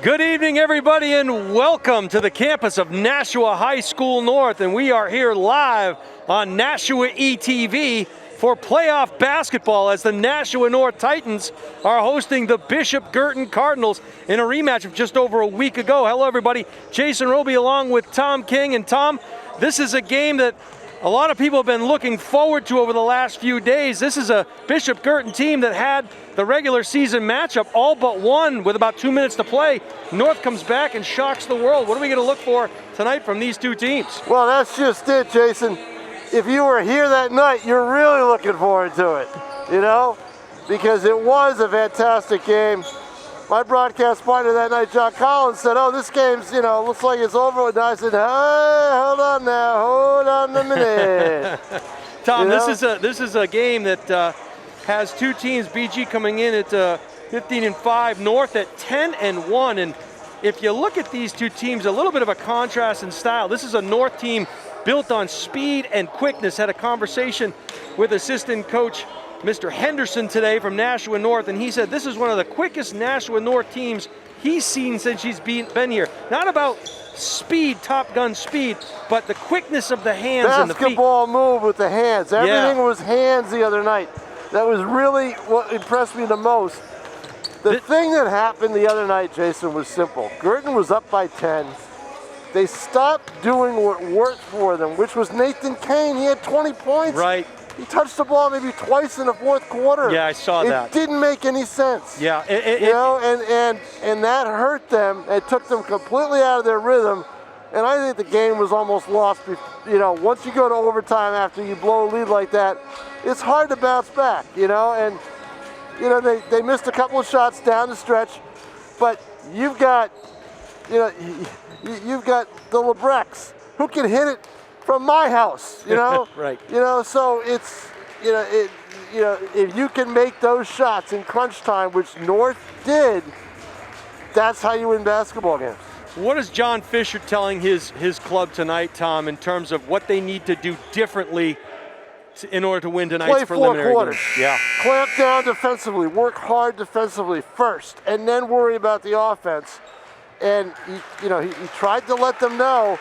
Good evening, everybody, and welcome to the campus of Nashua High School North. And we are here live on Nashua ETV for playoff basketball as the Nashua North Titans are hosting the Bishop Guertin Cardinals in a rematch of just over a week ago. Hello, everybody. Jason Roby along with Tom King. And Tom, this is a game that a lot of people have been looking forward to over the last few days. This is a Bishop Guertin team that had the regular season matchup all but one with about 2 minutes to play. North comes back and shocks the world. What are we going to look for tonight from these two teams? Well, that's just it, Jason. If you were here that night, you're really looking forward to it, you know, because it was a fantastic game. My broadcast partner that night, John Collins, said, "Oh, this game's, looks like it's over." And I said, "Hey, hold on now, hold on a minute." Tom, this is a game that has two teams, BG coming in at 15-5, North at 10-1. And if you look at these two teams, a little bit of a contrast in style. This is a North team built on speed and quickness. Had a conversation with assistant coach Mr. Henderson today from Nashua North, and he said this is one of the quickest Nashua North teams he's seen since he's been here. Not about speed, Top Gun speed, but the quickness of the hands and the feet. Basketball move with the hands. Everything was hands the other night. That was really what impressed me the most. The thing that happened the other night, Jason, was simple. Guertin was up by 10. They stopped doing what worked for them, which was Nathan Kane. He had 20 points. Right. He touched the ball maybe twice in the fourth quarter. Yeah, I saw that. It didn't make any sense. Yeah. And that hurt them. It took them completely out of their rhythm. And I think the game was almost lost. Once you go to overtime after you blow a lead like that, it's hard to bounce back, And, they missed a couple of shots down the stretch. But you've got, you've got the Lebrechts who can hit it from my house, Right. So it's, if you can make those shots in crunch time, which North did, that's how you win basketball games. What is John Fisher telling his club tonight, Tom, in terms of what they need to do differently in order to win tonight's preliminary quarters. game? Yeah. Clamp down defensively, work hard defensively first, and then worry about the offense. And he tried to let them know,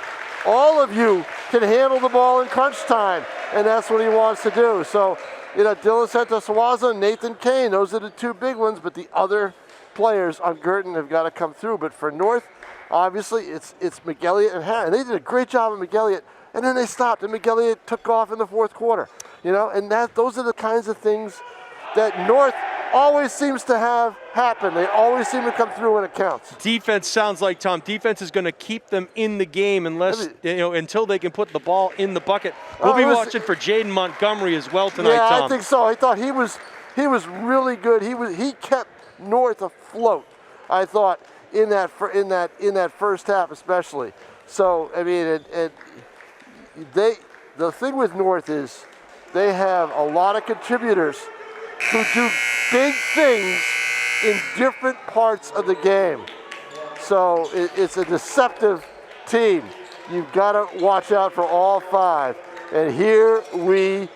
all of you can handle the ball in crunch time, and that's what he wants to do. So, Dylan Santos-Sawaza and Nathan Kane, those are the two big ones, but the other players on Guertin have got to come through. But for North, obviously, it's McElliott and Harron. They did a great job of McElliott, and then they stopped, and McElliott took off in the fourth quarter. And those are the kinds of things that North always seems to have happen. They always seem to come through when it counts. Defense sounds like, Tom, defense is going to keep them in the game until they can put the ball in the bucket. We'll be watching for Jaden Montgomery as well tonight, yeah, Tom. I think so. I thought he was really good. He kept North afloat, I thought, in that first half especially. So I mean, the thing with North is they have a lot of contributors who do big things in different parts of the game. So it's a deceptive team. You've got to watch out for all five. And here we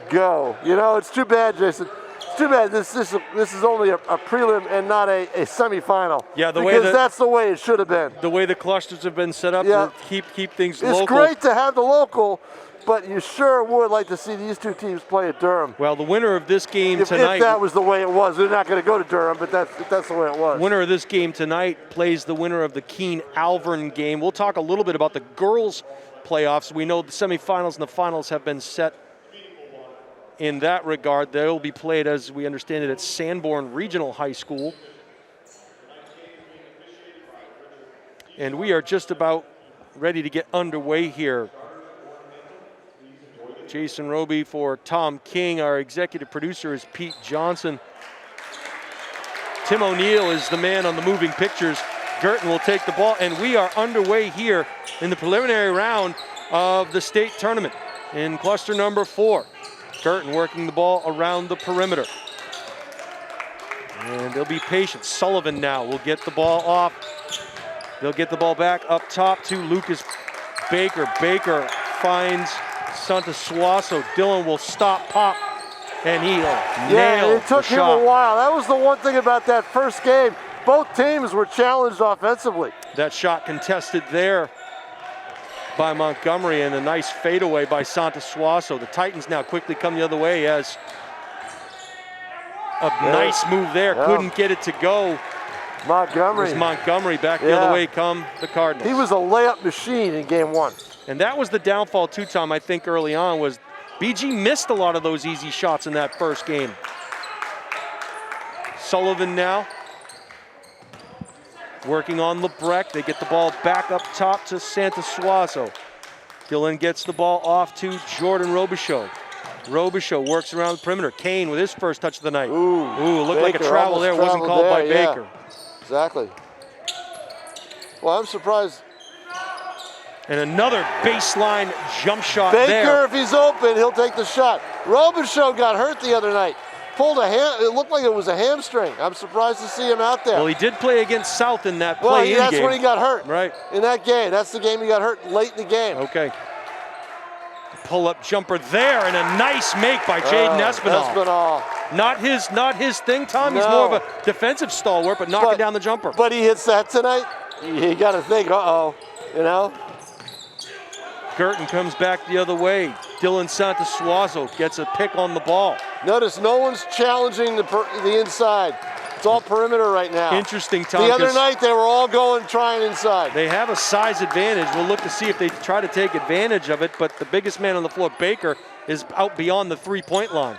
go. It's too bad, Jason. It's too bad this is only a prelim and not a semifinal. Yeah, because that's the way it should have been. The way the clusters have been set up to keep things local. It's great to have the local, but you sure would like to see these two teams play at Durham. Well, the winner of this game tonight... If that was the way it was. They're not going to go to Durham, but that's the way it was. Winner of this game tonight plays the winner of the Keene-Alvern game. We'll talk a little bit about the girls' playoffs. We know the semifinals and the finals have been set in that regard. They'll be played, as we understand it, at Sanborn Regional High School. And we are just about ready to get underway here. Jason Roby for Tom King. Our executive producer is Pete Johnson. Tim O'Neill is the man on the moving pictures. Guertin will take the ball, and we are underway here in the preliminary round of the state tournament in cluster number 4. Guertin working the ball around the perimeter. And they'll be patient. Sullivan now will get the ball off. They'll get the ball back up top to Lucas Baker. Baker finds Santos-Sawaza. Dylan will stop pop, and he'll nail the shot. It took him a while. That was the one thing about that first game. both teams were challenged offensively. That shot contested there by Montgomery, and a nice fadeaway by Santos-Suazo. The Titans now quickly come the other way as a nice move there. Yeah. Couldn't get it to go. Montgomery. It was Montgomery back the other way come the Cardinals. He was a layup machine in game one. And that was the downfall too, Tom, I think early on, was BG missed a lot of those easy shots in that first game. Sullivan now working on Lebrecht. They get the ball back up top to Santos-Suazo. Dillon gets the ball off to Jordan Robichaud. Robichaud works around the perimeter. Kane with his first touch of the night. Ooh, looked like a travel there. Wasn't called by Baker. Exactly. Well, I'm surprised. And another baseline jump shot Baker, there. if he's open, he'll take the shot. Robichaud got hurt the other night. Pulled a ham. It looked like it was a hamstring. I'm surprised to see him out there. Well, he did play against South in that Well, play-in that's game. when he got hurt. Right. In that game. That's the game he got hurt late in the game. Okay. Pull-up jumper there, and a nice make by Jaden Espinal. Not his thing, Tom. He's more of a defensive stalwart, but knocking down the jumper. But he hits that tonight. You got to think, you know. Guertin comes back the other way. Dylan Santos-Suazo gets a pick on the ball. Notice no one's challenging the inside. It's all perimeter right now. Interesting, Tom. The other night they were all trying inside. They have a size advantage. We'll look to see if they try to take advantage of it, but the biggest man on the floor, Baker, is out beyond the three-point line.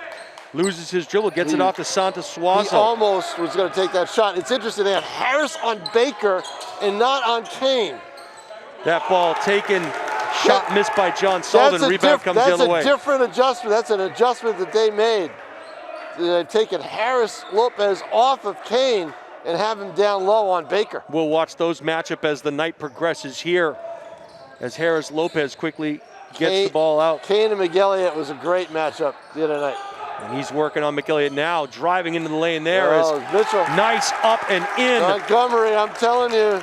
Loses his dribble, gets it off to Santos-Suazo. He almost was going to take that shot. It's interesting, they had Harris on Baker and not on Kane. That ball taken, shot missed by John Sullivan. Rebound comes the other way. That's a different adjustment. That's an adjustment that they made. They've taken Harris Lopez off of Kane and have him down low on Baker. We'll watch those match up as the night progresses here, as Harris Lopez quickly gets the ball out. Kane and McElliott was a great matchup the other night. And he's working on McElliott now, driving into the lane there. Mitchell. Nice up and in. Montgomery, I'm telling you,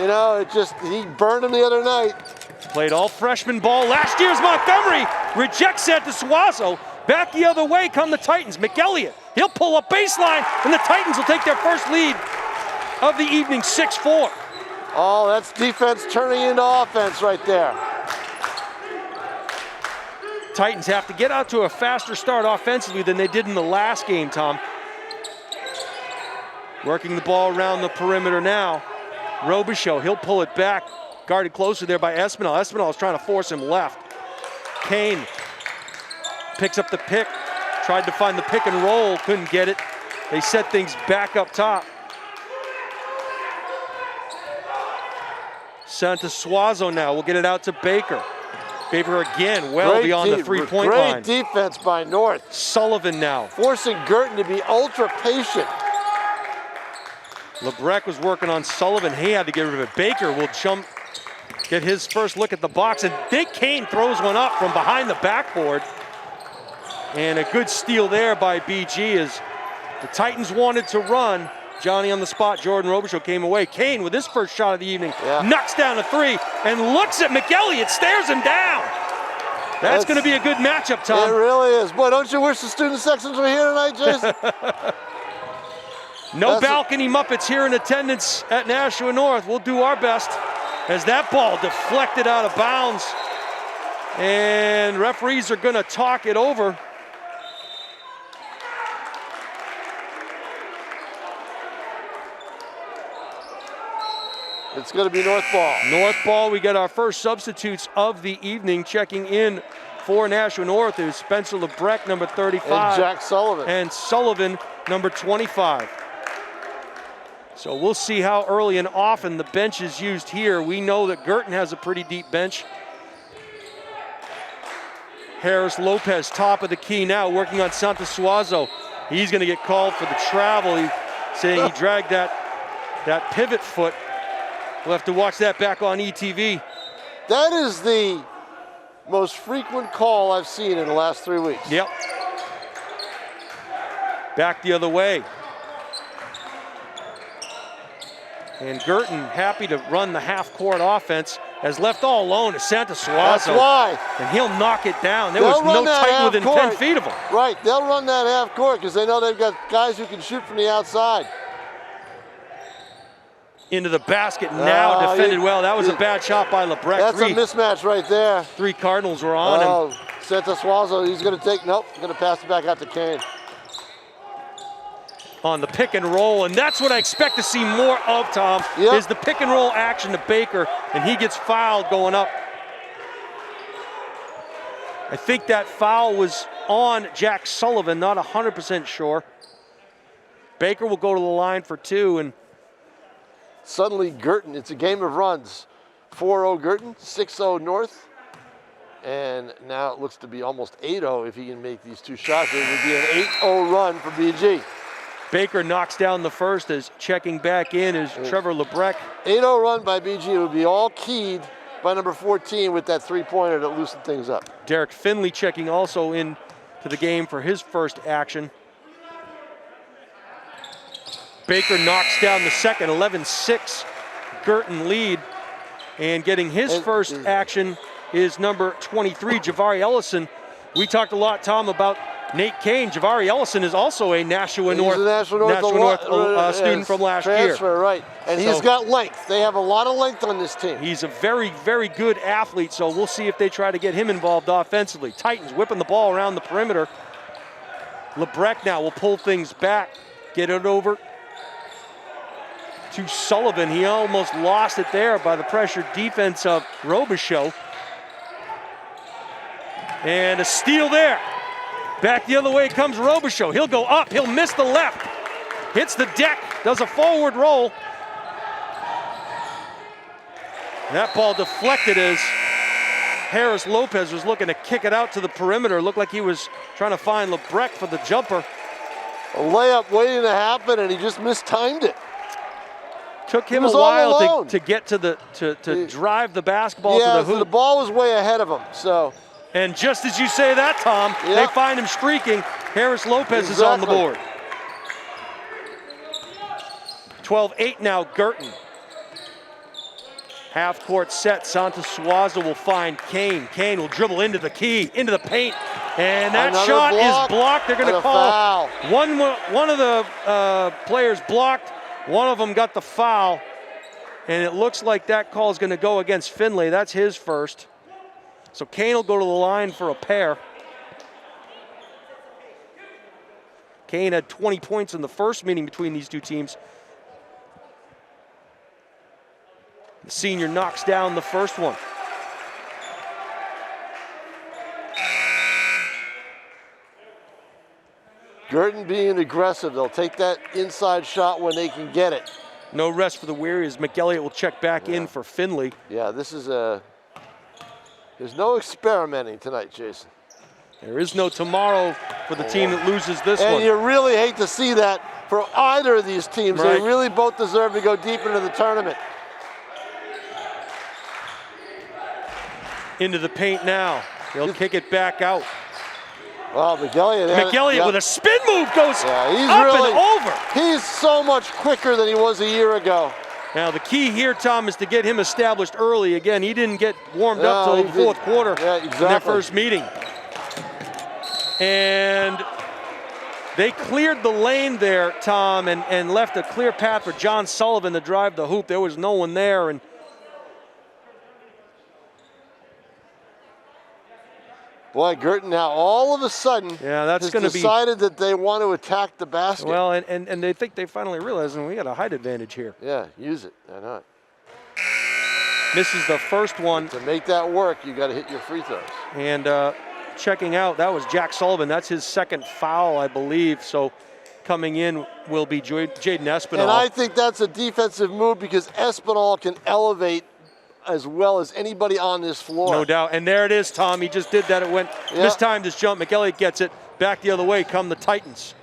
you know, he burned him the other night. Played all freshman ball. Last year's Montgomery rejects Santos-Suazo. Back the other way come the Titans. McElliott, he'll pull up baseline, and the Titans will take their first lead of the evening, 6-4. Oh, that's defense turning into offense right there. Titans have to get out to a faster start offensively than they did in the last game, Tom. Working the ball around the perimeter now. Robichaud, he'll pull it back. Guarded closer there by Espinal. Espinal is trying to force him left. Kane picks up the pick. Tried to find the pick and roll, couldn't get it. They set things back up top. Santos-Suazo now will get it out to Baker. Baker again, well beyond the three-point line. Great defense by North. Sullivan now. Forcing Guertin to be ultra patient. Lebrecht was working on Sullivan. He had to get rid of it. Baker will get his first look at the box, and Dick Kane throws one up from behind the backboard. And a good steal there by BG as the Titans wanted to run. Johnny on the spot, Jordan Robichaud came away. Kane with his first shot of the evening, knocks down a three and looks at McElliott, stares him down. That's going to be a good matchup, Tom. It really is. Boy, don't you wish the student sections were here tonight, Jason? No balcony Muppets here in attendance at Nashua North. We'll do our best as that ball deflected out of bounds. And referees are going to talk it over. It's going to be North ball. North ball. We get our first substitutes of the evening. Checking in for Nashua North is Spencer Lebrecht, number 35. And Jack Sullivan. And Sullivan, number 25. So we'll see how early and often the bench is used here. We know that Guertin has a pretty deep bench. Harris Lopez, top of the key now, working on Santos-Suazo. He's going to get called for the travel. He's saying he dragged that pivot foot. We'll have to watch that back on ETV. That is the most frequent call I've seen in the last 3 weeks. Yep. Back the other way. And Guertin, happy to run the half-court offense, has left all alone to Santos-Suazo. That's why. And he'll knock it down. There was no Titan within 10 feet of him. Right, they'll run that half-court because they know they've got guys who can shoot from the outside. Into the basket now, defended well. That was a bad shot by Lebrecht. That's a mismatch right there. 3 Cardinals were on him. Oh, Santos-Suazo, he's going to take, nope, going to pass it back out to Kane. On the pick and roll, and that's what I expect to see more of, Tom, is the pick and roll action to Baker, and he gets fouled going up. I think that foul was on Jack Sullivan, not 100% sure. Baker will go to the line for 2, and suddenly Guertin, it's a game of runs. 4-0 Guertin, 6-0 North. And now it looks to be almost 8-0 if he can make these 2 shots. It would be an 8-0 run for BG. Baker knocks down the first as checking back in is Trevor Lebrecht. 8-0 run by BG. It would be all keyed by number 14 with that 3-pointer that loosened things up. Derek Finley checking also in to the game for his first action. Baker knocks down the second, 11-6 Guertin lead. And getting his first action is number 23, Javari Ellison. We talked a lot, Tom, about Nate Kane. Javari Ellison is also a Nashua North student from last year. Right. And he's got length. They have a lot of length on this team. He's a very, very good athlete, so we'll see if they try to get him involved offensively. Titans whipping the ball around the perimeter. Lebrecht now will pull things back, get it over to Sullivan. He almost lost it there by the pressure defense of Robichaux. And a steal there. Back the other way comes Robichaux. He'll go up, he'll miss the left. Hits the deck, does a forward roll. That ball deflected as Harris Lopez was looking to kick it out to the perimeter. Looked like he was trying to find Lebrecht for the jumper. A layup waiting to happen, and he just mistimed it. Took him a while to get to the to drive the basketball to the hoop. So the ball was way ahead of him. So. And just as you say that, Tom, they find him streaking. Harris Lopez is on the board. 12-8 now, Guertin. Half court set, Santos-Suazo will find Kane. Kane will dribble into the key, into the paint. And that shot is blocked. They're going to call one of the players blocked. One of them got the foul. And it looks like that call is going to go against Finley. That's his first. So Kane will go to the line for a pair. Kane had 20 points in the first meeting between these two teams. The senior knocks down the first one. Guertin being aggressive. They'll take that inside shot when they can get it. No rest for the weary as McElliott will check back in for Finley. Yeah, this is there's no experimenting tonight, Jason. There is no tomorrow for the team that loses this one. And you really hate to see that for either of these teams. Right. They really both deserve to go deep into the tournament. Into the paint now. He'll kick it back out. Well, McElliott with a spin move goes he's up and over. He's so much quicker than he was a year ago. Now the key here, Tom, is to get him established early. Again, he didn't get warmed up till the fourth quarter in their first meeting. And they cleared the lane there, Tom, and left a clear path for John Sullivan to drive the hoop. There was no one there. And boy, Guertin now all of a sudden has decided that they want to attack the basket. Well, and they think they finally realize we got a height advantage here. Yeah, use it. Why not? Misses the first one. To make that work, you got to hit your free throws. And checking out, that was Jack Sullivan. That's his second foul, I believe. So coming in will be Jaden Espinal. And I think that's a defensive move because Espinal can elevate as well as anybody on this floor. No doubt. And there it is, Tom. He just did that. It went, mistimed his jump. McElliott gets it. Back the other way come the Titans.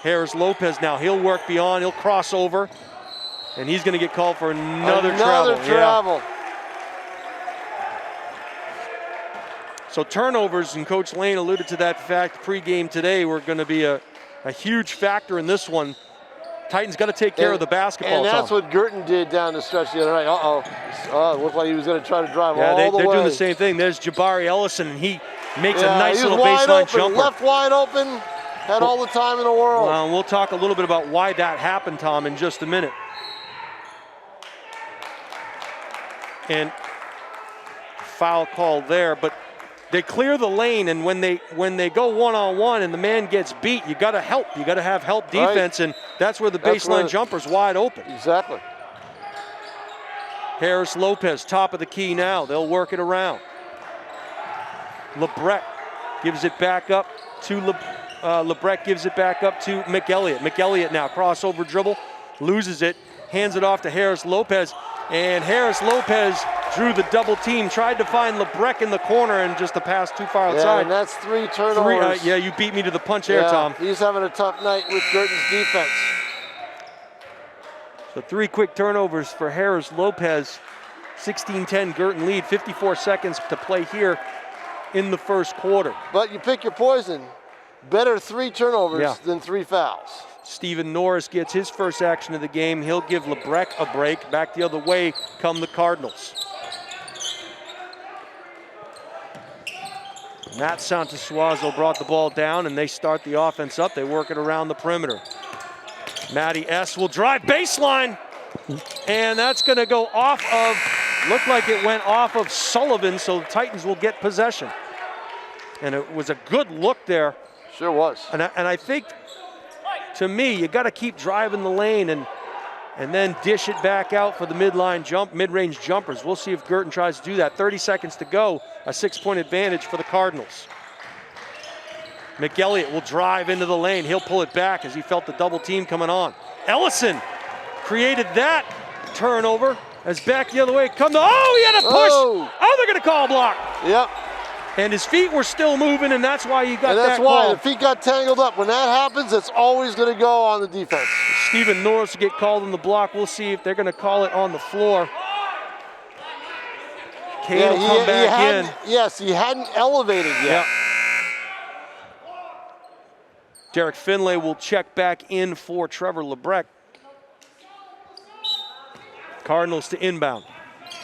Harris Lopez now. He'll work beyond. He'll cross over. And he's going to get called for another travel. Yeah. So turnovers, and Coach Lane alluded to that fact pregame today, were going to be a huge factor in this one. Titans got to take care of the basketball. And that's what Guertin did down the stretch the other night. It looked like he was going to try to drive all the way. They're doing the same thing. There's Jabari Ellison, and he makes a nice little baseline jumper. Left wide open, had all the time in the world. Well, we'll talk a little bit about why that happened, Tom, in just a minute. And foul call there, but they clear the lane, and when they go one-on-one and the man gets beat, you got to help. You got to have help defense, and that's where the baseline jumper's wide open. Exactly. Harris Lopez, top of the key now. They'll work it around. LeBrecht gives it back up to LeBrecht gives it back up to McElliott. McElliott now crossover dribble, loses it, hands it off to Harris Lopez, and Harris Lopez drew the double team, tried to find LeBrecht in the corner, and just the pass too far outside. Yeah, and that's 3 turnovers. Yeah, you beat me to the punch there, Tom. He's having a tough night with Guertin's defense. So 3 quick turnovers for Harris Lopez. 16-10 Guertin lead, 54 seconds to play here in the first quarter. But you pick your poison. Better 3 turnovers than 3 fouls. Stephen Norris gets his first action of the game. He'll give LeBrecht a break. Back the other way come the Cardinals. Matt Santosuazo brought the ball down, and they start the offense up. They work it around the perimeter. Matty S. will drive baseline, and that's going to go off of, looked like it went off of Sullivan, so the Titans will get possession. And it was a good look there. Sure was. And I think, to me, you got to keep driving the lane and then dish it back out for the mid-range jumpers. We'll see if Guertin tries to do that. 30 seconds to go, a 6-point advantage for the Cardinals. McElliott will drive into the lane. He'll pull it back as he felt the double team coming on. Ellison created that turnover as back the other way comes. Oh, he had a push. Oh, they're going to call a block. Yep. And his feet were still moving, and that's why you got that call. And that's why the feet got tangled up. When that happens, it's always going to go on the defense. Stephen Norris will get called on the block. We'll see if they're going to call it on the floor. Kane will come back in. Yes, he hadn't elevated yet. Yep. Derek Finlay will check back in for Trevor LeBrecht. Cardinals to inbound.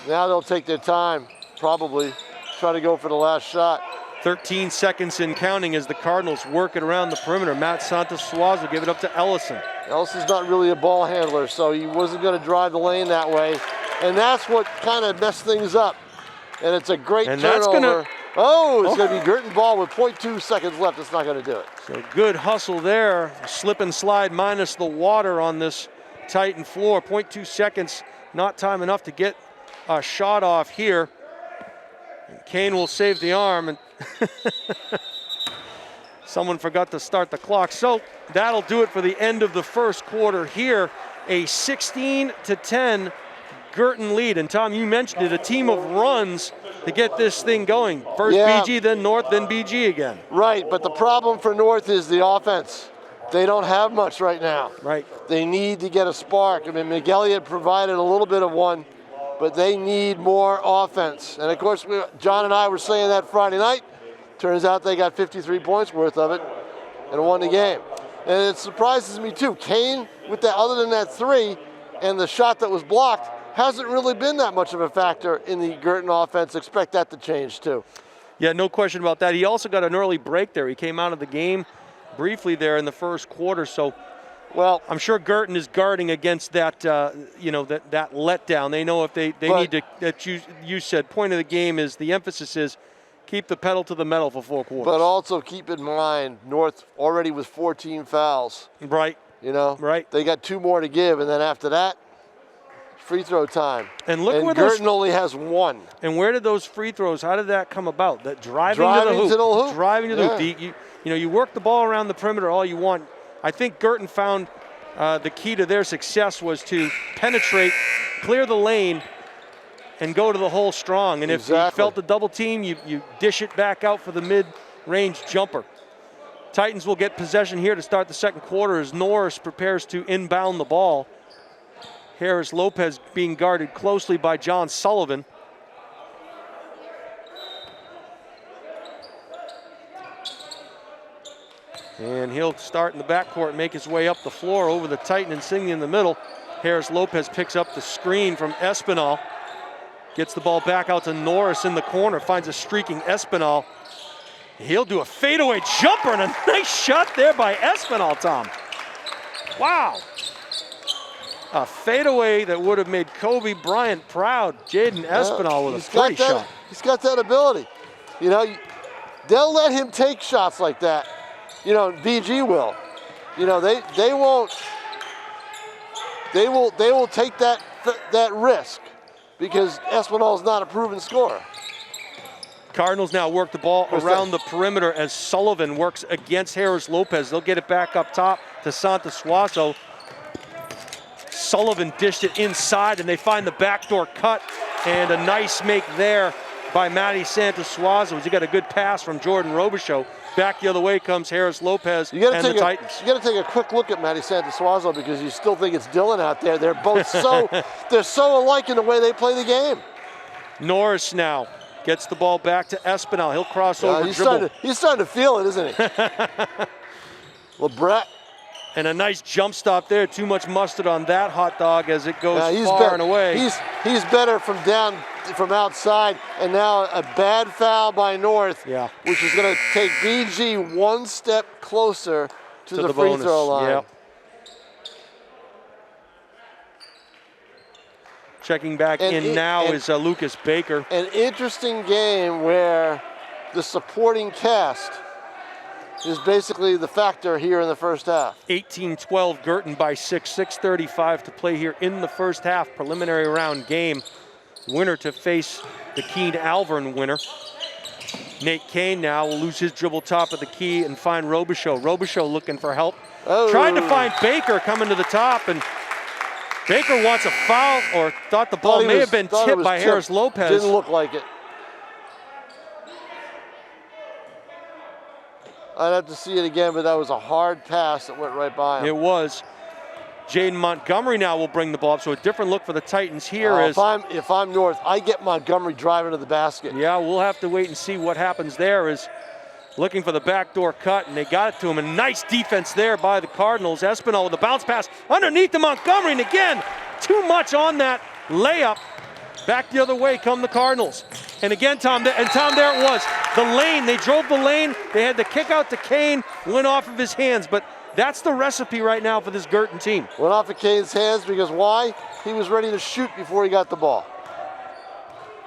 Now they'll take their time, probably. Try to go for the last shot. 13 seconds in counting as the Cardinals work it around the perimeter. Matt Santos-Suarez will give it up to Ellison. Ellison's not really a ball handler, so he wasn't going to drive the lane that way. And that's what kind of messed things up. And it's a great turnover. That's gonna, it's going to be Guertin ball with 0.2 seconds left. It's not going to do it. So good hustle there. Slip and slide minus the water on this Titan floor. 0.2 seconds, not time enough to get a shot off here. And Kane will save the arm, and someone forgot to start the clock. So that'll do it for the end of the first quarter here. A 16-10 Guertin lead. And Tom, you mentioned it, a team of runs to get this thing going. First BG, then North, then BG again. Right, but the problem for North is the offense. They don't have much right now. Right. They need to get a spark. I mean, McElliott provided a little bit of one, but they need more offense. And of course, John and I were saying that Friday night. Turns out they got 53 points worth of it and won the game. And it surprises me too. Kane, with that, other than that 3 and the shot that was blocked, hasn't really been that much of a factor in the Guertin offense. Expect that to change too. Yeah, no question about that. He also got an early break there. He came out of the game briefly there in the first quarter. So, well, I'm sure Guertin is guarding against that, that letdown. They know if they need to, that you said, point of the game is, the emphasis is keep the pedal to the metal for 4 quarters. But also keep in mind, North already with 14 fouls. Right. Right. They got 2 more to give, and then after that, free throw time. And look where Guertin only has 1. And where did those free throws, how did that come about? That driving to the hoop. Driving to the hoop. You work the ball around the perimeter all you want. I think Guertin found the key to their success was to penetrate, clear the lane, and go to the hole strong. And if you felt the double team, you dish it back out for the mid-range jumper. Titans will get possession here to start the second quarter as Norris prepares to inbound the ball. Harris Lopez being guarded closely by John Sullivan. And he'll start in the backcourt and make his way up the floor over the Titan insignia in the middle. Harris Lopez picks up the screen from Espinal. Gets the ball back out to Norris in the corner, finds a streaking Espinal. He'll do a fadeaway jumper and a nice shot there by Espinal, Tom. Wow. A fadeaway that would have made Kobe Bryant proud. Jaden Espinal with a great shot. He's got that ability. You know, they'll let him take shots like that. You know, BG will. You know, they won't. They will take that risk because Espinal is not a proven scorer. Cardinals now work the ball around the perimeter as Sullivan works against Harris Lopez. They'll get it back up top to Santosuazo. Sullivan dished it inside, and they find the backdoor cut, and a nice make there by Matty Santosuazo. He got a good pass from Jordan Robichaux. Back the other way comes Harris Lopez and the Titans. You got to take a quick look at Matty Santosuazo because you still think it's Dylan out there. They're both they're so alike in the way they play the game. Norris now gets the ball back to Espinal. He'll cross over, dribble. He's starting to feel it, isn't he? LeBret. And a nice jump stop there. Too much mustard on that hot dog as it goes far and away. He's better from outside, and now a bad foul by North, which is going to take BG one step closer to the free throw line. Yep. Checking back in now is Lucas Baker. An interesting game where the supporting cast is basically the factor here in the first half. 18-12 Guertin by 6, 6:35 to play here in the first half. Preliminary round game. Winner to face the Keene Alvern winner. Nate Kane now will lose his dribble top of the key and find Robichaux. Robichaux looking for help. Trying to find Baker coming to the top, and Baker wants a foul, or thought the ball may have been tipped by Harris Lopez. Didn't look like it. I'd have to see it again, but that was a hard pass that went right by him. It was. Jaden Montgomery now will bring the ball up, so a different look for the Titans here. If I'm North, I get Montgomery driving to the basket. Yeah, we'll have to wait and see what happens there. Is looking for the backdoor cut, and they got it to him. A nice defense there by the Cardinals. Espinal with a bounce pass underneath to Montgomery, and again, too much on that layup. Back the other way come the Cardinals. And again, Tom, there it was. The lane, they drove the lane. They had the kick out to Kane, went off of his hands, but that's the recipe right now for this Guertin team. Went off of Kane's hands because why? He was ready to shoot before he got the ball.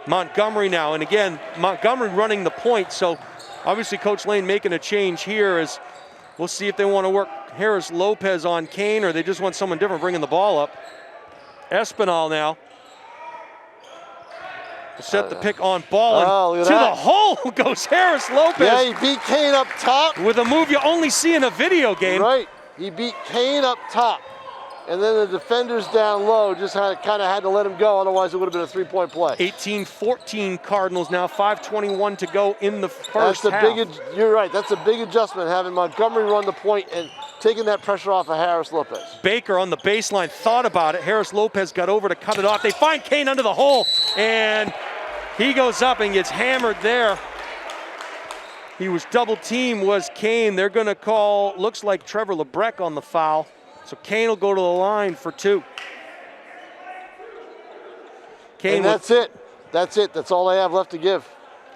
Montgomery now, and again, Montgomery running the point, so obviously Coach Lane making a change here. As we'll see if they want to work Harris Lopez on Kane or they just want someone different bringing the ball up. Espinal now. Set the pick on ball, and to the hole goes Harris Lopez. Yeah, he beat Kane up top. With a move you only see in a video game. Right, he beat Kane up top. And then the defenders down low just kind of had to let him go, otherwise it would have been a three-point play. 18-14 Cardinals now, 5:21 to go in the first half. You're right, that's a big adjustment, having Montgomery run the point and taking that pressure off of Harris Lopez. Baker on the baseline thought about it. Harris Lopez got over to cut it off. They find Kane under the hole, and he goes up and gets hammered there. He was double teamed, was Kane. They're gonna call, looks like Trevor LeBrecq on the foul. So Kane will go to the line for two. Kane, and that's it. That's it. That's all they have left to give.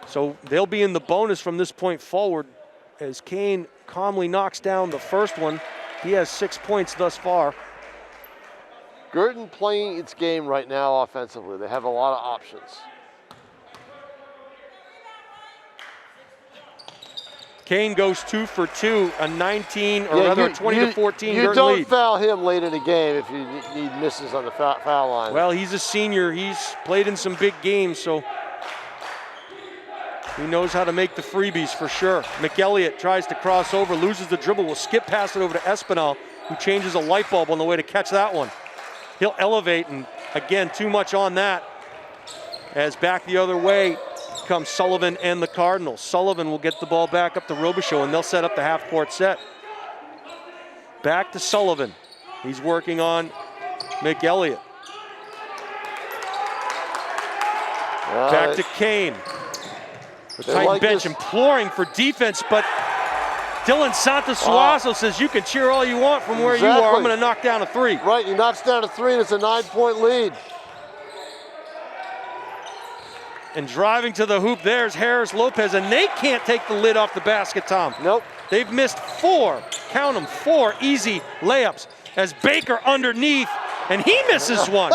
So they'll be in the bonus from this point forward as Kane calmly knocks down the first one. He has 6 points thus far. Guertin playing its game right now offensively. They have a lot of options. Kane goes 2 for 2, a 19, or rather a 20-14 You don't lead. foul him late in the game if you need misses on the foul line. Well, he's a senior. He's played in some big games, so he knows how to make the freebies for sure. McElliott tries to cross over, loses the dribble, will skip past it over to Espinal, who changes a light bulb on the way to catch that one. He'll elevate, and again, too much on that. As back the other way comes Sullivan and the Cardinals. Sullivan will get the ball back up to Robichaux, and they'll set up the half-court set. Back to Sullivan. He's working on McElliott. Back to Kane. The Titan bench imploring for defense, but Dylan Santosuazo says you can cheer all you want from where you are. I'm going to knock down a three. Right, he knocks down a three, and it's a 9-point lead. And driving to the hoop, there's Harris Lopez, and they can't take the lid off the basket, Tom. Nope. They've missed 4, count them, 4 easy layups as Baker underneath, and he misses one.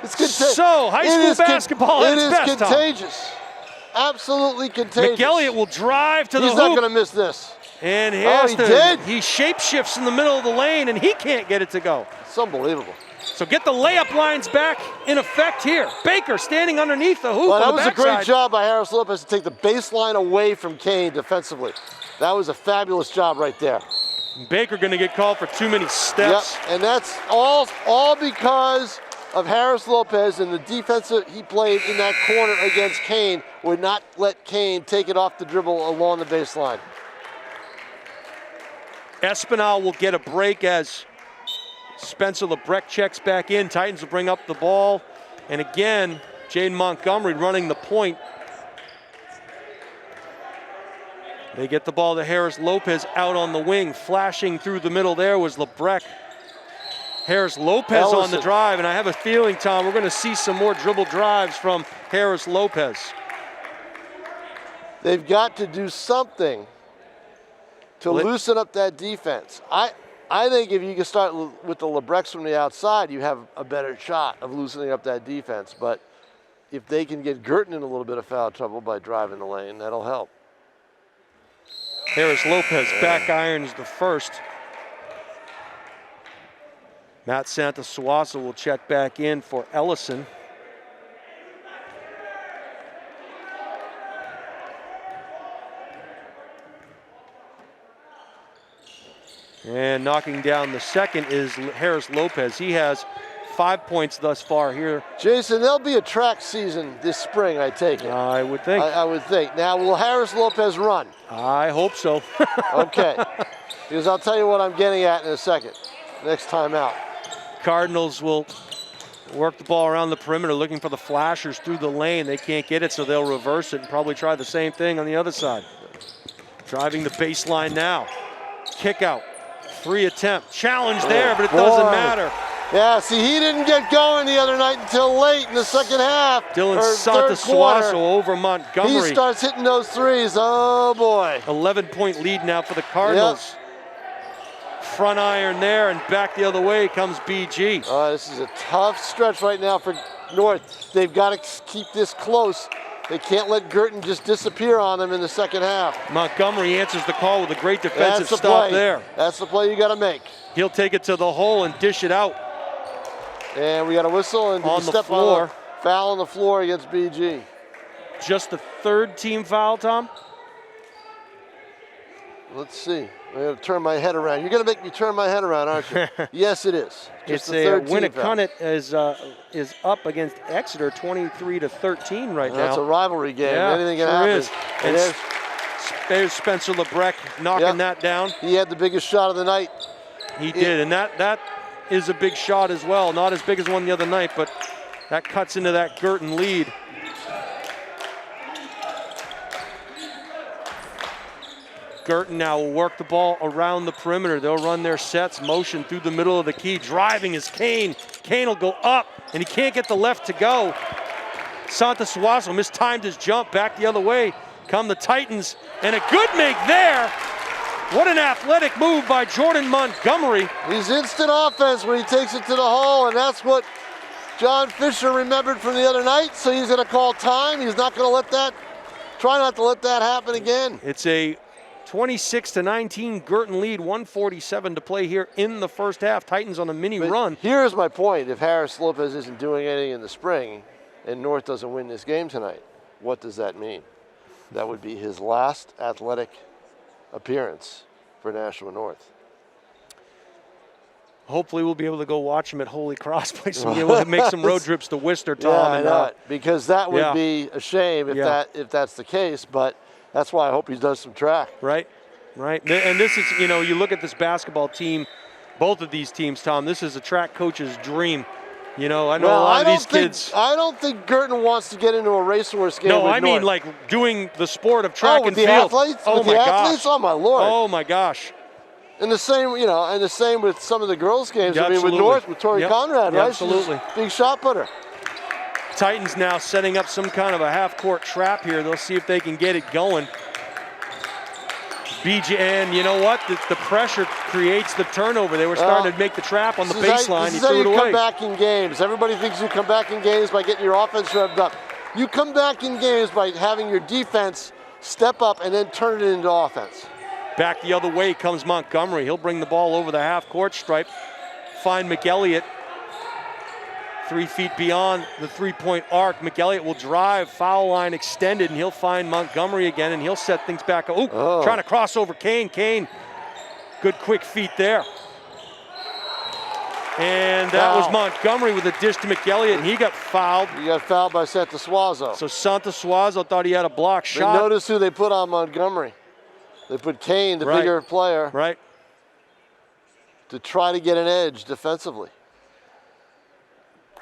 It's So, high school basketball at its best, It is contagious. Absolutely contagious. McElliott will drive to the hoop. He's not going to miss this. And he he shape-shifts in the middle of the lane, and he can't get it to go. It's unbelievable. So get the layup lines back in effect here. Baker standing underneath the hoop Well, on the that was a great backside. job by Harris Lopez to take the baseline away from Kane defensively. That was a fabulous job right there. Baker going to get called for too many steps. Yep, and that's all because of Harris Lopez and the defense that he played in that corner against Kane would not let Kane take it off the dribble along the baseline. Espinal will get a break as Spencer Lebrecht checks back in. Titans will bring up the ball. And again, Jaden Montgomery running the point. They get the ball to Harris Lopez out on the wing. Flashing through the middle there was Lebrecht. Harris Lopez on the drive, and I have a feeling, Tom, we're going to see some more dribble drives from Harris Lopez. They've got to do something to loosen up that defense. I think if you can start with the Lebrechts from the outside, you have a better shot of loosening up that defense. But if they can get Guertin in a little bit of foul trouble by driving the lane, that'll help. Harris Lopez back irons the first. Matt Santasuasa will check back in for Ellison. And knocking down the second is Harris Lopez. He has 5 points thus far here. Jason, there'll be a track season this spring, I take it. I would think. I would think. Now, will Harris Lopez run? I hope so. Okay. Because I'll tell you what I'm getting at in a second, next time out. Cardinals will work the ball around the perimeter looking for the flashers through the lane. They can't get it, so they'll reverse it and probably try the same thing on the other side. Driving the baseline now. Kick out. Free attempt. Challenge there, but it doesn't matter. Yeah, see, he didn't get going the other night until late in the second half. Dylan Santasuasa over Montgomery. He starts hitting those threes. Oh, boy. 11-point lead now for the Cardinals. Yep. Front iron there, and back the other way comes BG. This is a tough stretch right now for North. They've got to keep this close. They can't let Guertin just disappear on them in the second half. Montgomery answers the call with a great defensive stop there. That's the play you got to make. He'll take it to the hole and dish it out. And we got a whistle and on the floor. Foul on the floor against BG. Just the third team foul, Tom? Let's see. I'm going to turn my head around. You're going to make me turn my head around, aren't you? Yes, it is. Just the third team foul. Winnicott is up against Exeter 23-13 right now. That's a rivalry game. Yeah, anything can happen. Is. And there's Spencer Lebrecht knocking that down. He had the biggest shot of the night. He did, and that is a big shot as well. Not as big as one the other night, but that cuts into that Guertin lead. Guertin now will work the ball around the perimeter. They'll run their sets, motion through the middle of the key. Driving is Kane. Kane will go up, and he can't get the left to go. Santasuasa mistimed his jump back the other way. Come the Titans, and a good make there. What an athletic move by Jordan Montgomery. He's instant offense when he takes it to the hole, and that's what John Fisher remembered from the other night, so he's going to call time. He's not going to let that, try not to let that happen again. It's a 26-19 Guertin lead, 1:47 to play here in the first half. Titans on a mini run. Here's my point. If Harris Lopez isn't doing anything in the spring and North doesn't win this game tonight, what does that mean? That would be his last athletic appearance for Nashua North. Hopefully we'll be able to go watch him at Holy Cross Place and be able to make some road trips to Worcester, Tom. Yeah, I know it, because that would be a shame if that's the case, but that's why I hope he does some track. Right, right. And this is, you know, you look at this basketball team, both of these teams, Tom, this is a track coach's dream. You know, I know a lot of these kids. I don't think Guertin wants to get into a racehorse game. No, with I mean North. like doing the sport of track and the field. Athletes? Oh with my the gosh. athletes? Oh my Lord. Oh my gosh. And the same, you know, and the same with some of the girls' games. Yeah, I mean, with North, with Tori Conrad, right? Absolutely. Big shot putter. Titans now setting up some kind of a half-court trap here. They'll see if they can get it going. BG, and you know what? The pressure creates the turnover. They were starting to make the trap on the baseline. This is how you come back in games. Everybody thinks you come back in games by getting your offense revved up. You come back in games by having your defense step up and then turn it into offense. Back the other way comes Montgomery. He'll bring the ball over the half-court stripe. Find McElliott 3 feet beyond the three-point arc. McElliott will drive, foul line extended, and he'll find Montgomery again, and he'll set things back. Trying to cross over Kane. Kane, good quick feet there. And that was Montgomery with a dish to McElliott, and he got fouled. He got fouled by Santosuazo. So Santosuazo thought he had a block shot. Notice who they put on Montgomery. They put Kane, the bigger player, to try to get an edge defensively.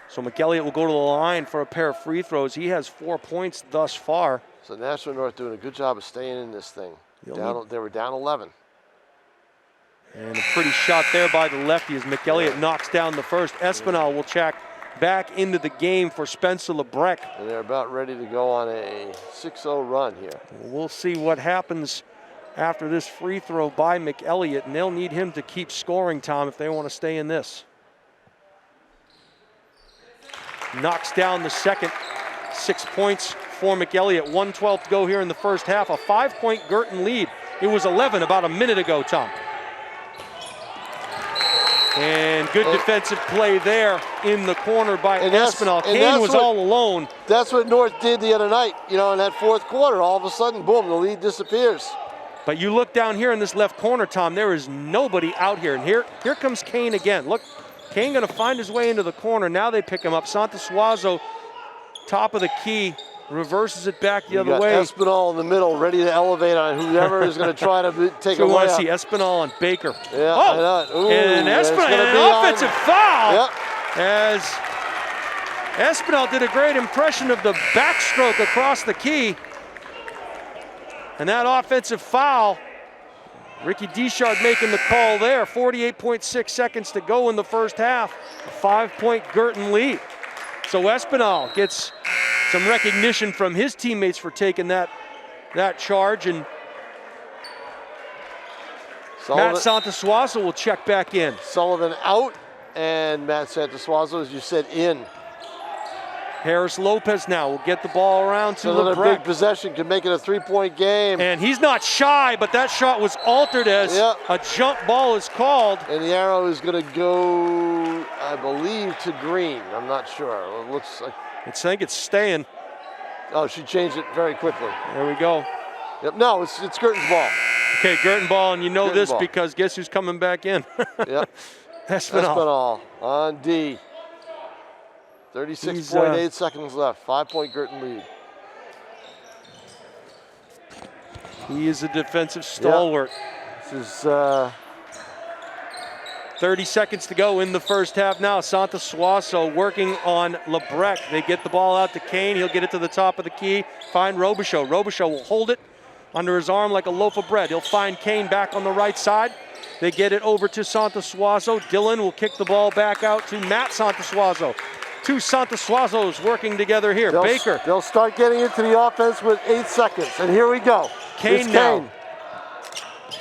So McElliott will go to the line for a pair of free throws. He has 4 points thus far. So Nashua North doing a good job of staying in this thing. They were down 11. And a pretty shot there by the lefty as McElliott knocks down the first. Espinal will check back into the game for Spencer Lebrecht. And they're about ready to go on a 6-0 run here. We'll see what happens after this free throw by McElliott, and they'll need him to keep scoring, Tom, if they want to stay in this. Knocks down the second. 6 points for McElliott. 1:12 to go here in the first half. A 5-point Guertin lead. It was 11 about a minute ago, Tom. And good defensive play there in the corner by Espinal. Kane was all alone. That's what North did the other night, you know, in that fourth quarter. All of a sudden, boom, the lead disappears. But you look down here in this left corner, Tom, there is nobody out here. And here comes Kane again. Look, Kane gonna find his way into the corner. Now they pick him up. Santosuazo, top of the key, reverses it back the other way. Espinal in the middle, ready to elevate on whoever is going to try to take so a we want layup. to see Espinal and Baker. Yeah, and Espinal, an offensive foul. As Espinal did a great impression of the backstroke across the key. And that offensive foul, Ricky Deschard making the call there. 48.6 seconds to go in the first half. A 5-point Guertin lead. So Espinal gets some recognition from his teammates for taking that charge, and Matt Santosuazo will check back in. Sullivan out, and Matt Santosuazo, as you said, in. Harris Lopez now will get the ball around to Another Lebrecht. big possession, can make it a 3-point game. And he's not shy, but that shot was altered as a jump ball is called. And the arrow is going to go, I believe, to Green. I'm not sure. It looks like. I think it's staying. Oh, she changed it very quickly. There we go. Yep. No, it's Guertin's ball. Okay, Guertin ball, and you know this because guess who's coming back in? Yep. Espinal on D. 36.8 seconds left. 5-point Guertin lead. He is a defensive stalwart. This is 30 seconds to go in the first half now. Santosuazo working on Lebrecht. They get the ball out to Kane. He'll get it to the top of the key. Find Robichaux. Robichaux will hold it under his arm like a loaf of bread. He'll find Kane back on the right side. They get it over to Santosuazo. Dylan will kick the ball back out to Matt Santosuazo. Two Santosuazos working together here. Baker. They'll start getting into the offense with 8 seconds. And here we go. Kane now.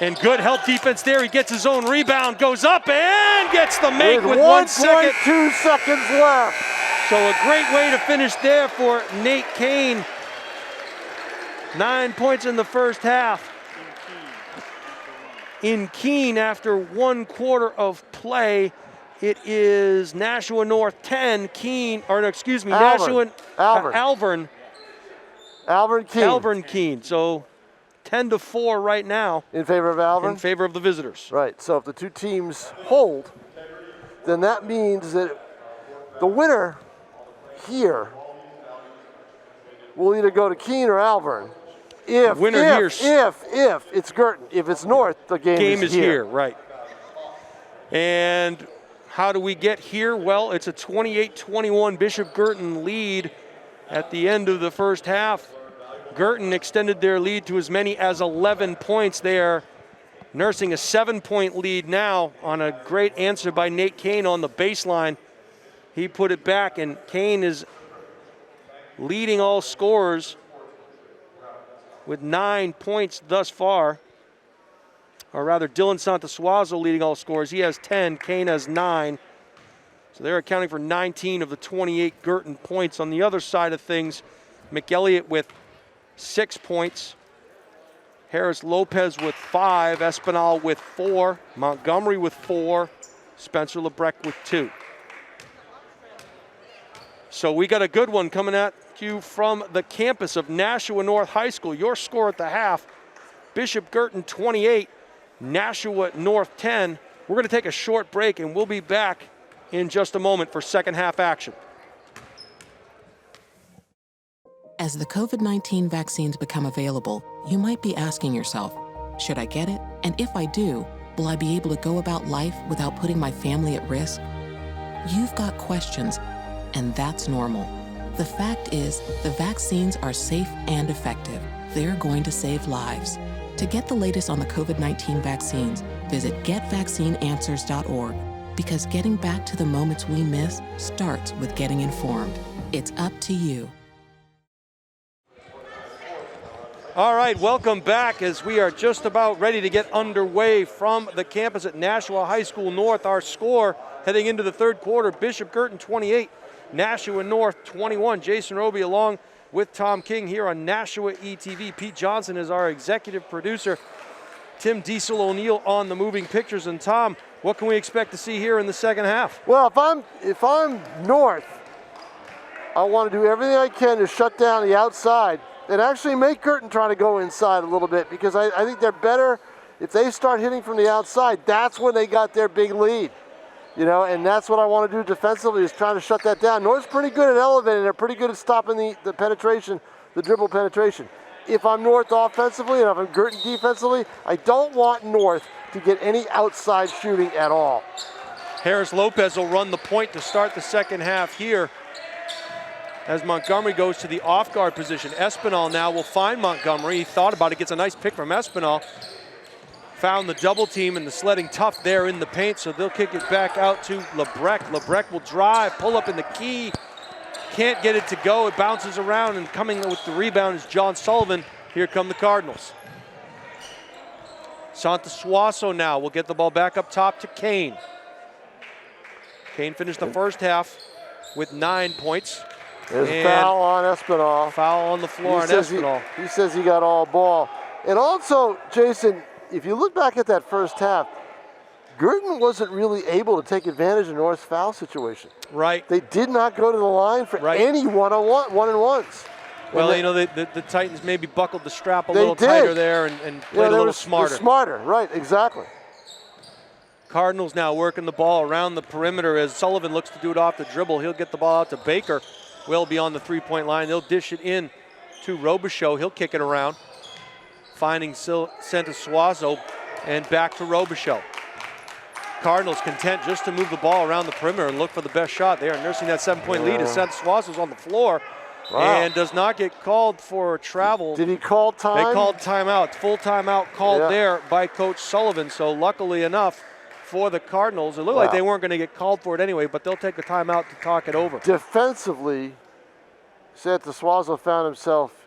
And good help defense there. He gets his own rebound, goes up and gets the make with 1 second. 1.2 seconds left. So a great way to finish there for Nate Kane. 9 points in the first half. In Keene, after 1 quarter of play, it is Nashua North 10, Keene, or no, excuse me, Alvern Keene. So 10-4 right now. In favor of Alvern? In favor of the visitors. Right, so if the two teams hold, then that means that the winner here will either go to Keene or Alvern. If it's Guertin. If it's North, the game is here. Right. And how do we get here? Well, it's a 28-21 Bishop Guertin lead at the end of the first half. Guertin extended their lead to as many as 11 points. They are nursing a 7-point lead now on a great answer by Nate Kane on the baseline. He put it back, and Kane is leading all scorers with 9 points thus far. or rather Dylan Santasuazo leading all scorers. He has 10, Kane has 9. So they're accounting for 19 of the 28 Guertin points. On the other side of things, McElliott with 6 points, Harris Lopez with 5, Espinal with 4, Montgomery with 4, Spencer Lebrecht with 2. So we got a good one coming at you from the campus of Nashua North High School. Your score at the half, Bishop Guertin 28, Nashua North 10. We're going to take a short break and we'll be back in just a moment for second half action. As the COVID-19 vaccines become available, you might be asking yourself, should I get it? And if I do, will I be able to go about life without putting my family at risk? You've got questions, and that's normal. The fact is, the vaccines are safe and effective. They're going to save lives. To get the latest on the COVID-19 vaccines, visit getvaccineanswers.org, because getting back to the moments we miss starts with getting informed. It's up to you. All right, welcome back as we are just about ready to get underway from the campus at Nashua High School North. Our score heading into the third quarter, Bishop Guertin 28, Nashua North 21. Jason Roby along with Tom King here on Nashua ETV. Pete Johnson is our executive producer. Tim Diesel O'Neill on the moving pictures. And Tom, what can we expect to see here in the second half? Well, if I'm North, I want to do everything I can to shut down the outside and actually make Guertin try to go inside a little bit, because I think they're better if they start hitting from the outside. That's when they got their big lead, you know, and that's what I want to do defensively, is trying to shut that down. North's pretty good at elevating. They're pretty good at stopping the penetration, the dribble penetration. If I'm North offensively and if I'm Guertin defensively, I don't want North to get any outside shooting at all. Harris Lopez will run the point to start the second half here, as Montgomery goes to the off-guard position. Espinal now will find Montgomery. He thought about it, gets a nice pick from Espinal. Found the double team and the sledding tough there in the paint, so they'll kick it back out to Lebrecht. Lebrecht will drive, pull up in the key. Can't get it to go, it bounces around, and coming with the rebound is John Sullivan. Here come the Cardinals. Santasuazo now will get the ball back up top to Kane. Kane finished the first half with 9 points. There's a foul on Espinal. Foul on the floor on Espinal. He says he got all ball. And also, Jason, if you look back at that first half, Guertin wasn't really able to take advantage of North's foul situation. Right. They did not go to the line for any one-on-ones. Well, you know, the Titans maybe buckled the strap a little tighter there and played a little smarter. Smarter, right, exactly. Cardinals now working the ball around the perimeter as Sullivan looks to do it off the dribble. He'll get the ball out to Baker. Well beyond the three-point line. They'll dish it in to Robichaux. He'll kick it around, finding Santasuazo, and back to Robichaux. Cardinals content just to move the ball around the perimeter and look for the best shot. They are nursing that 7-point lead as Santasuazo's on the floor and does not get called for travel. Did he call time? They called timeout. Full timeout called there by Coach Sullivan. So luckily enough for the Cardinals, it looked like they weren't going to get called for it anyway, but they'll take the timeout to talk it over. Defensively, Santasuazo found himself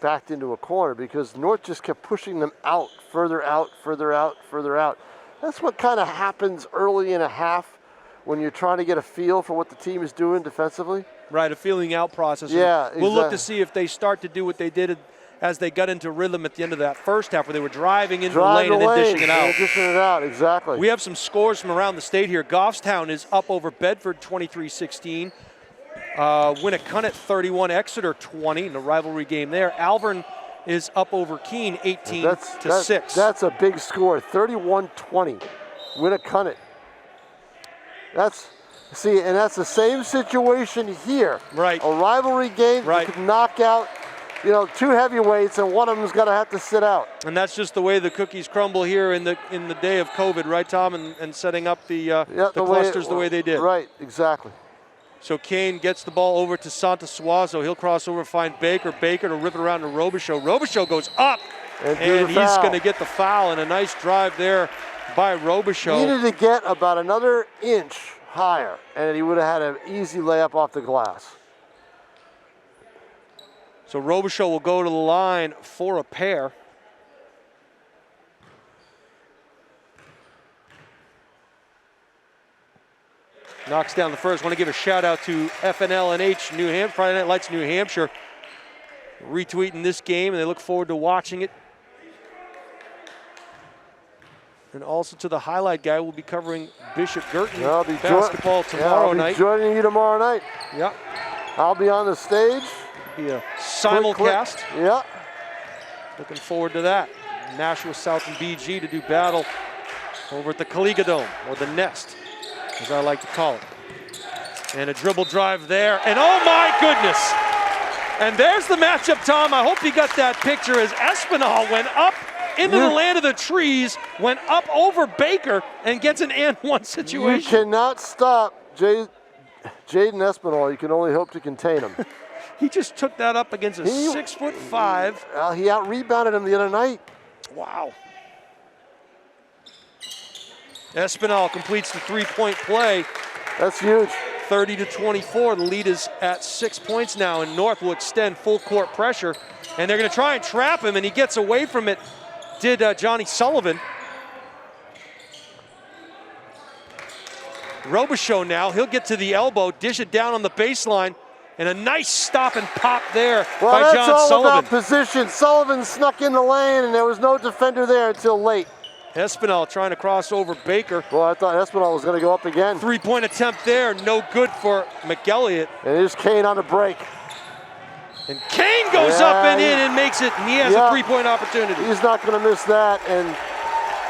backed into a corner because North just kept pushing them out, further out, further out, further out. That's what kind of happens early in a half when you're trying to get a feel for what the team is doing defensively. Right, a feeling out process. Yeah, exactly. We'll look to see if they start to do what they did as they got into rhythm at the end of that first half, where they were driving into the lane and then dishing it out. Dishing it out, exactly. We have some scores from around the state here. Goffstown is up over Bedford 23-16. Winnacunnet 31, Exeter 20 in a rivalry game there. Alvern is up over Keene 18-6. That's a big score, 31-20. Winnacunnet. And that's the same situation here. Right. A rivalry game, you could knock out, you know, two heavyweights, and one of them's going to have to sit out. And that's just the way the cookies crumble here in the day of COVID, right, Tom? And setting up the clusters the way they did. Right, exactly. So Kane gets the ball over to Santasuazo. He'll cross over, find Baker. Baker to rip it around to Robichaux. Robichaux goes up, and he's going to get the foul. And a nice drive there by Robichaux. He needed to get about another inch higher, and he would have had an easy layup off the glass. So Robichaux will go to the line for a pair. Knocks down the first. Want to give a shout out to FNLNH New Hampshire, Friday Night Lights New Hampshire, retweeting this game, and they look forward to watching it. And also to the highlight guy, we'll be covering Bishop Guertin basketball tomorrow night. I'll be joining you tomorrow night. Yeah. I'll be on the stage. Be a simulcast. Yeah. Looking forward to that. Nashua South and BG to do battle over at the Kaliga Dome, or the Nest, as I like to call it. And a dribble drive there, and oh my goodness! And there's the matchup, Tom. I hope you got that picture as Espinal went up into the land of the trees, went up over Baker, and gets an and one situation. You cannot stop Jaden Espinal. You can only hope to contain him. He just took that up against a 6'5". He out-rebounded him the other night. Wow. Espinal completes the three-point play. That's huge. 30-24. The lead is at 6 points now, and North will extend full court pressure. And they're going to try and trap him, and he gets away from it. Did Johnny Sullivan. Robichaux now, he'll get to the elbow, dish it down on the baseline, and a nice stop and pop there by John Sullivan. Well, that's all about position. Sullivan snuck in the lane, and there was no defender there until late. Espinal trying to cross over Baker. Well, I thought Espinal was going to go up again. Three-point attempt there, no good for McElliott. And here's Kane on the break. And Kane goes up and in and makes it, and he has a three-point opportunity. He's not going to miss that. And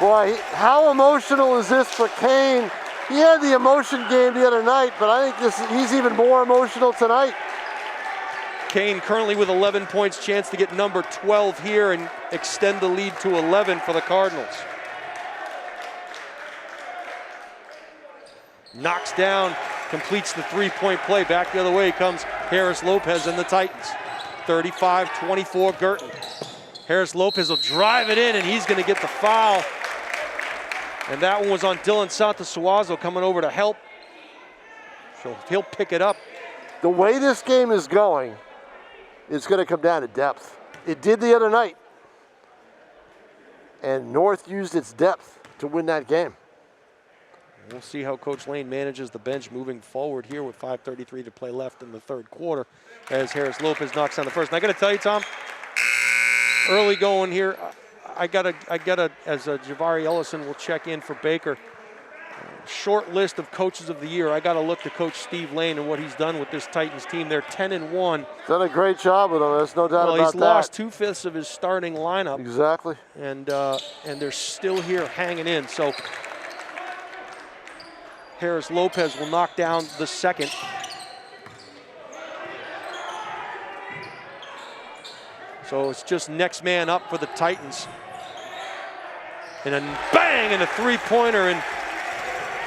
boy, how emotional is this for Kane? He had the emotion game the other night, but I think he's even more emotional tonight. Kane currently with 11 points, chance to get number 12 here and extend the lead to 11 for the Cardinals. Knocks down, completes the three-point play. Back the other way comes Harris Lopez and the Titans. 35-24 Guertin. Harris Lopez will drive it in, and he's going to get the foul. And that one was on Dylan Santasuazo coming over to help. So he'll pick it up. The way this game is going, it's going to come down to depth. It did the other night. And North used its depth to win that game. We'll see how Coach Lane manages the bench moving forward here with 5:33 to play left in the third quarter as Harris Lopez knocks down the first. And I got to tell you, Tom, early going here, I gotta, as Javari Ellison will check in for Baker, short list of coaches of the year. I got to look to Coach Steve Lane and what he's done with this Titans team. They're 10-1. Done a great job with them. There's no doubt about that. Well, he's lost 2/5 of his starting lineup. Exactly. And they're still here hanging in. So Harris Lopez will knock down the second. So it's just next man up for the Titans. And a bang and a three-pointer, and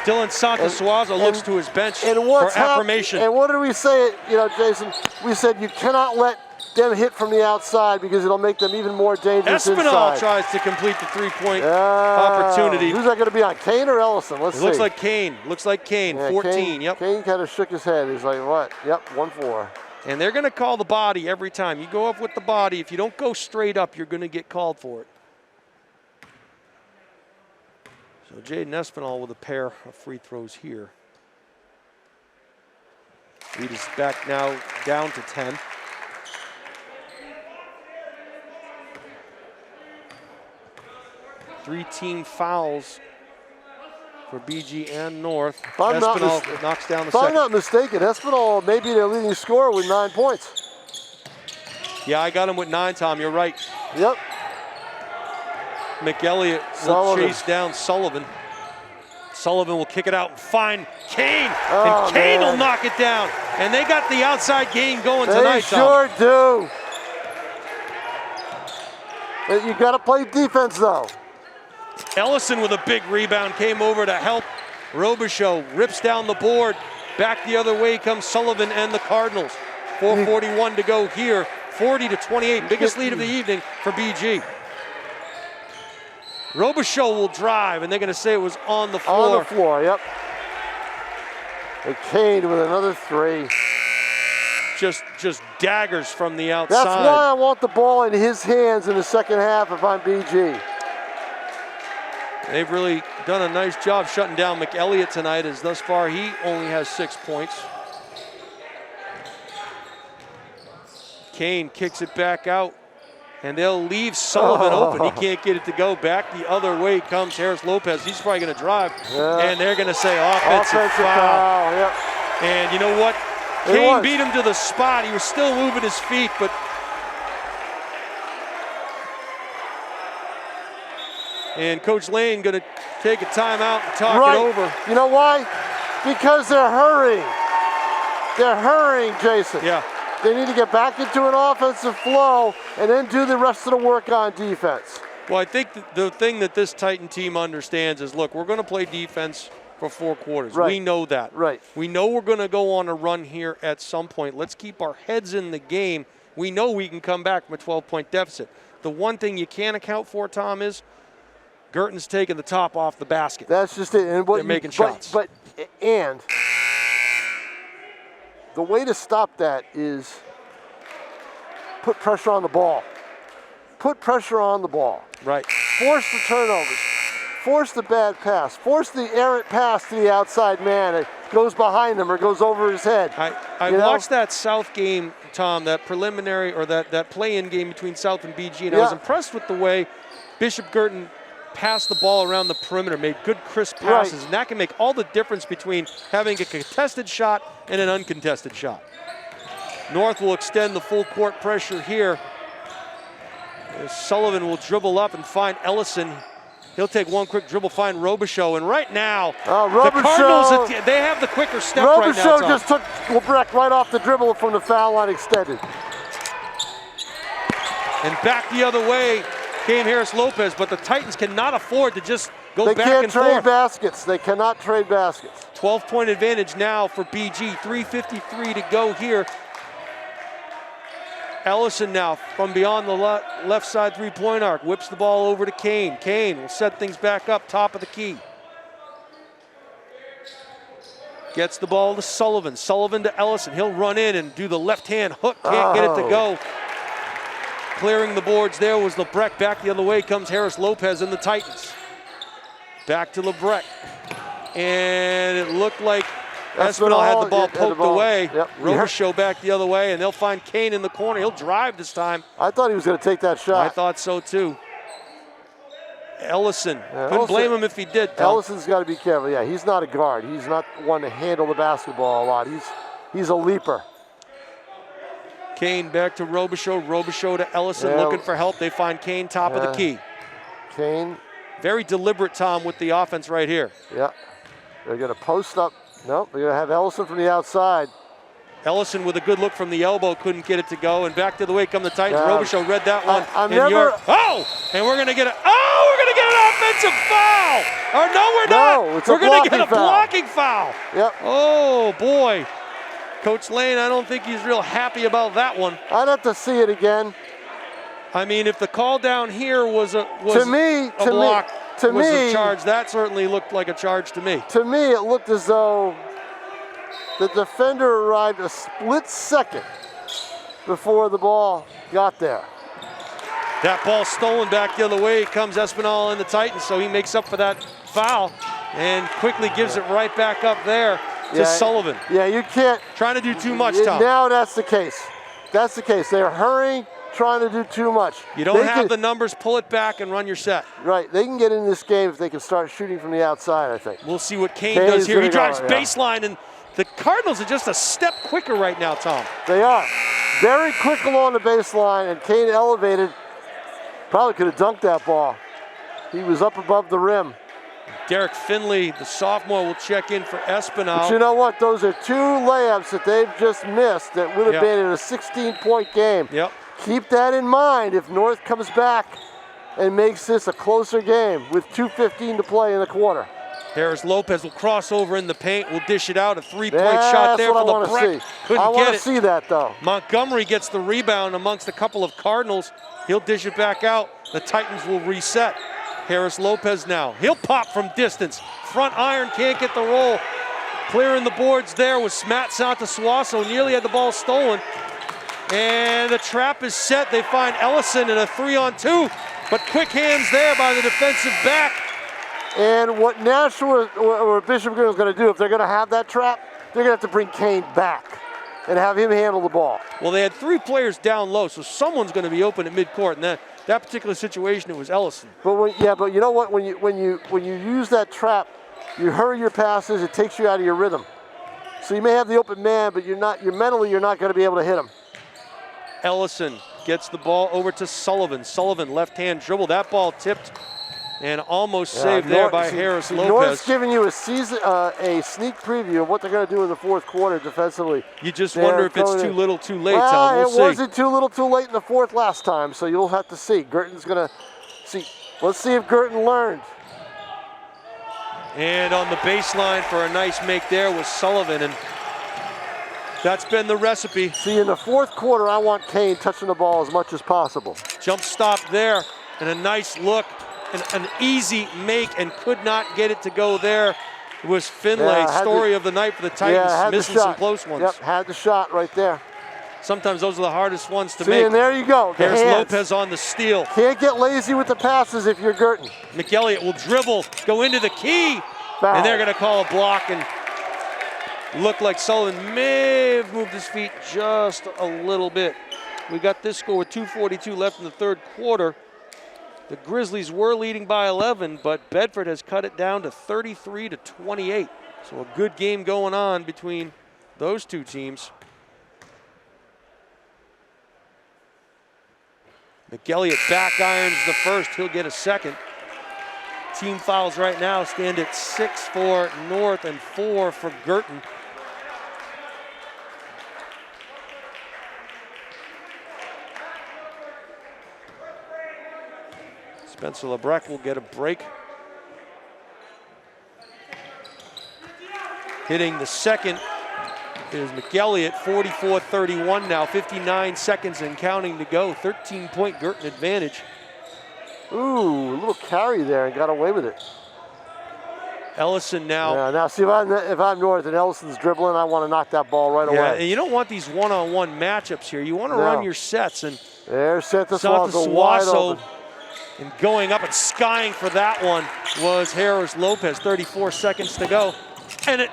Dylan Santasuazo looks to his bench for affirmation. And what did we say, Jason? We said you cannot let them hit from the outside because it'll make them even more dangerous inside. Espinal tries to complete the three-point opportunity. Who's that going to be on, Kane or Ellison? Let's see. Looks like Kane. Looks like Kane, 14, yep. Kane kind of shook his head. He's like, what? Yep, 1-4. And they're going to call the body every time. You go up with the body. If you don't go straight up, you're going to get called for it. So Jaden Espinal with a pair of free throws here. Lead is back now down to 10. Three team fouls for BG and North. Espinal knocks down the second. If I'm not mistaken, Espinal may be their leading scorer with 9 points. Yeah, I got him with 9, Tom. You're right. Yep. McElliott will chase down Sullivan. Sullivan will kick it out and find Kane. And Kane will knock it down. And they got the outside game going tonight, Tom. They sure do. You got to play defense, though. Ellison with a big rebound came over to help. Robichaux rips down the board. Back the other way comes Sullivan and the Cardinals. 4:41 to go here. 40-28, biggest lead of the evening for BG. Robichaux will drive, and they're going to say it was on the floor. On the floor, yep. And Kane with another three. Just daggers from the outside. That's why I want the ball in his hands in the second half if I'm BG. They've really done a nice job shutting down McElliott tonight, as thus far he only has 6 points. Kane kicks it back out, and they'll leave Sullivan open. He can't get it to go. Back the other way comes Harris Lopez. He's probably going to drive, and they're going to say offensive foul. Yep. And you know what? Kane beat him to the spot. He was still moving his feet, but and Coach Lane going to take a timeout and talk it over. You know why? Because they're hurrying. They're hurrying, Jason. Yeah. They need to get back into an offensive flow and then do the rest of the work on defense. Well, I think the thing that this Titan team understands is, look, we're going to play defense for 4 quarters. Right. We know that. Right. We know we're going to go on a run here at some point. Let's keep our heads in the game. We know we can come back from a 12-point deficit. The one thing you can't account for, Tom, is Guertin's taking the top off the basket. That's just it. And they're making shots. And the way to stop that is put pressure on the ball. Put pressure on the ball. Right. Force the turnovers. Force the bad pass. Force the errant pass to the outside man. It goes behind him or goes over his head. I watched that South game, Tom, that preliminary or that play-in game between South and BG, and I was impressed with the way Bishop Guertin passed the ball around the perimeter, made good crisp passes, and that can make all the difference between having a contested shot and an uncontested shot. North will extend the full court pressure here. Sullivan will dribble up and find Ellison. He'll take one quick dribble, find Robichaux, and right now, the Cardinals, they have the quicker step right now. Robichaux just took Lebrecht right off the dribble from the foul line extended. And back the other way came Harris Lopez, but the Titans cannot afford to just go back and forth. They can't trade baskets. They cannot trade baskets. 12-point advantage now for BG. 3:53 to go here. Ellison now from beyond the left side three-point arc. Whips the ball over to Kane. Kane will set things back up, top of the key. Gets the ball to Sullivan. Sullivan to Ellison. He'll run in and do the left-hand hook. Can't get it to go. Clearing the boards there was Lebrecht. Back the other way comes Harris Lopez and the Titans. Back to Lebrecht. And it looked like Espinal had the ball poked away. Yep. Robichaux back the other way, and they'll find Kane in the corner. He'll drive this time. I thought he was going to take that shot. I thought so too. Ellison. Couldn't blame him if he did, Tom. Ellison's got to be careful. Yeah, he's not a guard. He's not one to handle the basketball a lot. He's a leaper. Kane back to Robichaux. Robichaux to Ellison looking for help. They find Kane top of the key. Kane. Very deliberate, Tom, with the offense right here. Yeah. They're going to post up. Nope, they're going to have Ellison from the outside. Ellison with a good look from the elbow, couldn't get it to go. And back to the way come the Titans. Robichaux read that one. And we're going to get an offensive foul. Or no, we're not. We're going to get a blocking foul. Yep. Oh, boy. Coach Lane, I don't think he's real happy about that one. I'd have to see it again. I mean, if the call down here was a charge, that certainly looked like a charge to me. To me, it looked as though the defender arrived a split second before the ball got there. That ball stolen back the other way. Comes Espinal and the Titans, so he makes up for that foul and quickly gives it right back up there to Sullivan. Yeah, you can't. Trying to do too much, Tom. Now that's the case. That's the case. They're hurrying, trying to do too much. You don't have the numbers, pull it back and run your set. Right, they can get in this game if they can start shooting from the outside, I think. We'll see what Kane does here. He drives baseline, and the Cardinals are just a step quicker right now, Tom. They are. Very quick along the baseline, and Kane elevated. Probably could have dunked that ball. He was up above the rim. Derek Finley, the sophomore, will check in for Espinal. But you know what? Those are 2 layups that they've just missed that would have been in a 16-point game. Yep. Keep that in mind if North comes back and makes this a closer game with 2:15 to play in the quarter. Harris Lopez will cross over in the paint, will dish it out. A 3-point shot there for Lebrecht. I want to see that, though. Montgomery gets the rebound amongst a couple of Cardinals. He'll dish it back out. The Titans will reset. Harris Lopez now. He'll pop from distance. Front iron, can't get the roll. Clearing the boards there was Matt Santasuaso. Nearly had the ball stolen. And the trap is set. They find Ellison in a 3-on-2. But quick hands there by the defensive back. And what Nashua or Bishop Guertin is going to do, if they're going to have that trap, they're going to have to bring Kane back and have him handle the ball. Well, they had 3 players down low, so someone's going to be open at midcourt. And that particular situation, it was Ellison. But but you know what? When you use that trap, you hurry your passes. It takes you out of your rhythm. So you may have the open man, but you're mentally going to be able to hit him. Ellison gets the ball over to Sullivan. Sullivan, left-hand dribble. That ball tipped and almost saved there by Harris Lopez. North's giving you a sneak preview of what they're going to do in the fourth quarter defensively. You just wonder if it's too little, too late, Tom. We'll see. It wasn't too little, too late in the fourth last time, so you'll have to see. Guertin's going to see. Let's see if Guertin learned. And on the baseline for a nice make there was Sullivan, and that's been the recipe. See, in the fourth quarter, I want Kane touching the ball as much as possible. Jump stop there, and a nice look, and an easy make, and could not get it to go there. It was Finlay, story of the night for the Titans, missing some close ones. Yep, had the shot right there. Sometimes those are the hardest ones to See, make. and there you go. Harris Lopez on the steal. Can't get lazy with the passes if you're Guertin. McElliott will dribble, go into the key, Foul. And they're going to call a block, and look like Sullivan may have moved his feet just a little bit. We got this score with 2:42 left in the third quarter. The Grizzlies were leading by 11, but Bedford has cut it down to 33-28. So a good game going on between those two teams. McElliott back irons the first. He'll get a second. Team fouls right now stand at 6 for North and 4 for Guertin. Spencer Lebrecht will get a break. Hitting the second is McElliott, 44-31 now, 59 seconds and counting to go. 13-point Guertin advantage. Ooh, a little carry there and got away with it. Ellison now. Yeah, now see, if I'm North and Ellison's dribbling, I want to knock that ball right away. Yeah, and you don't want these one-on-one matchups here. You want to run your sets. And there's Santos wide open. And going up and skying for that one was Harris Lopez. 34 seconds to go. And a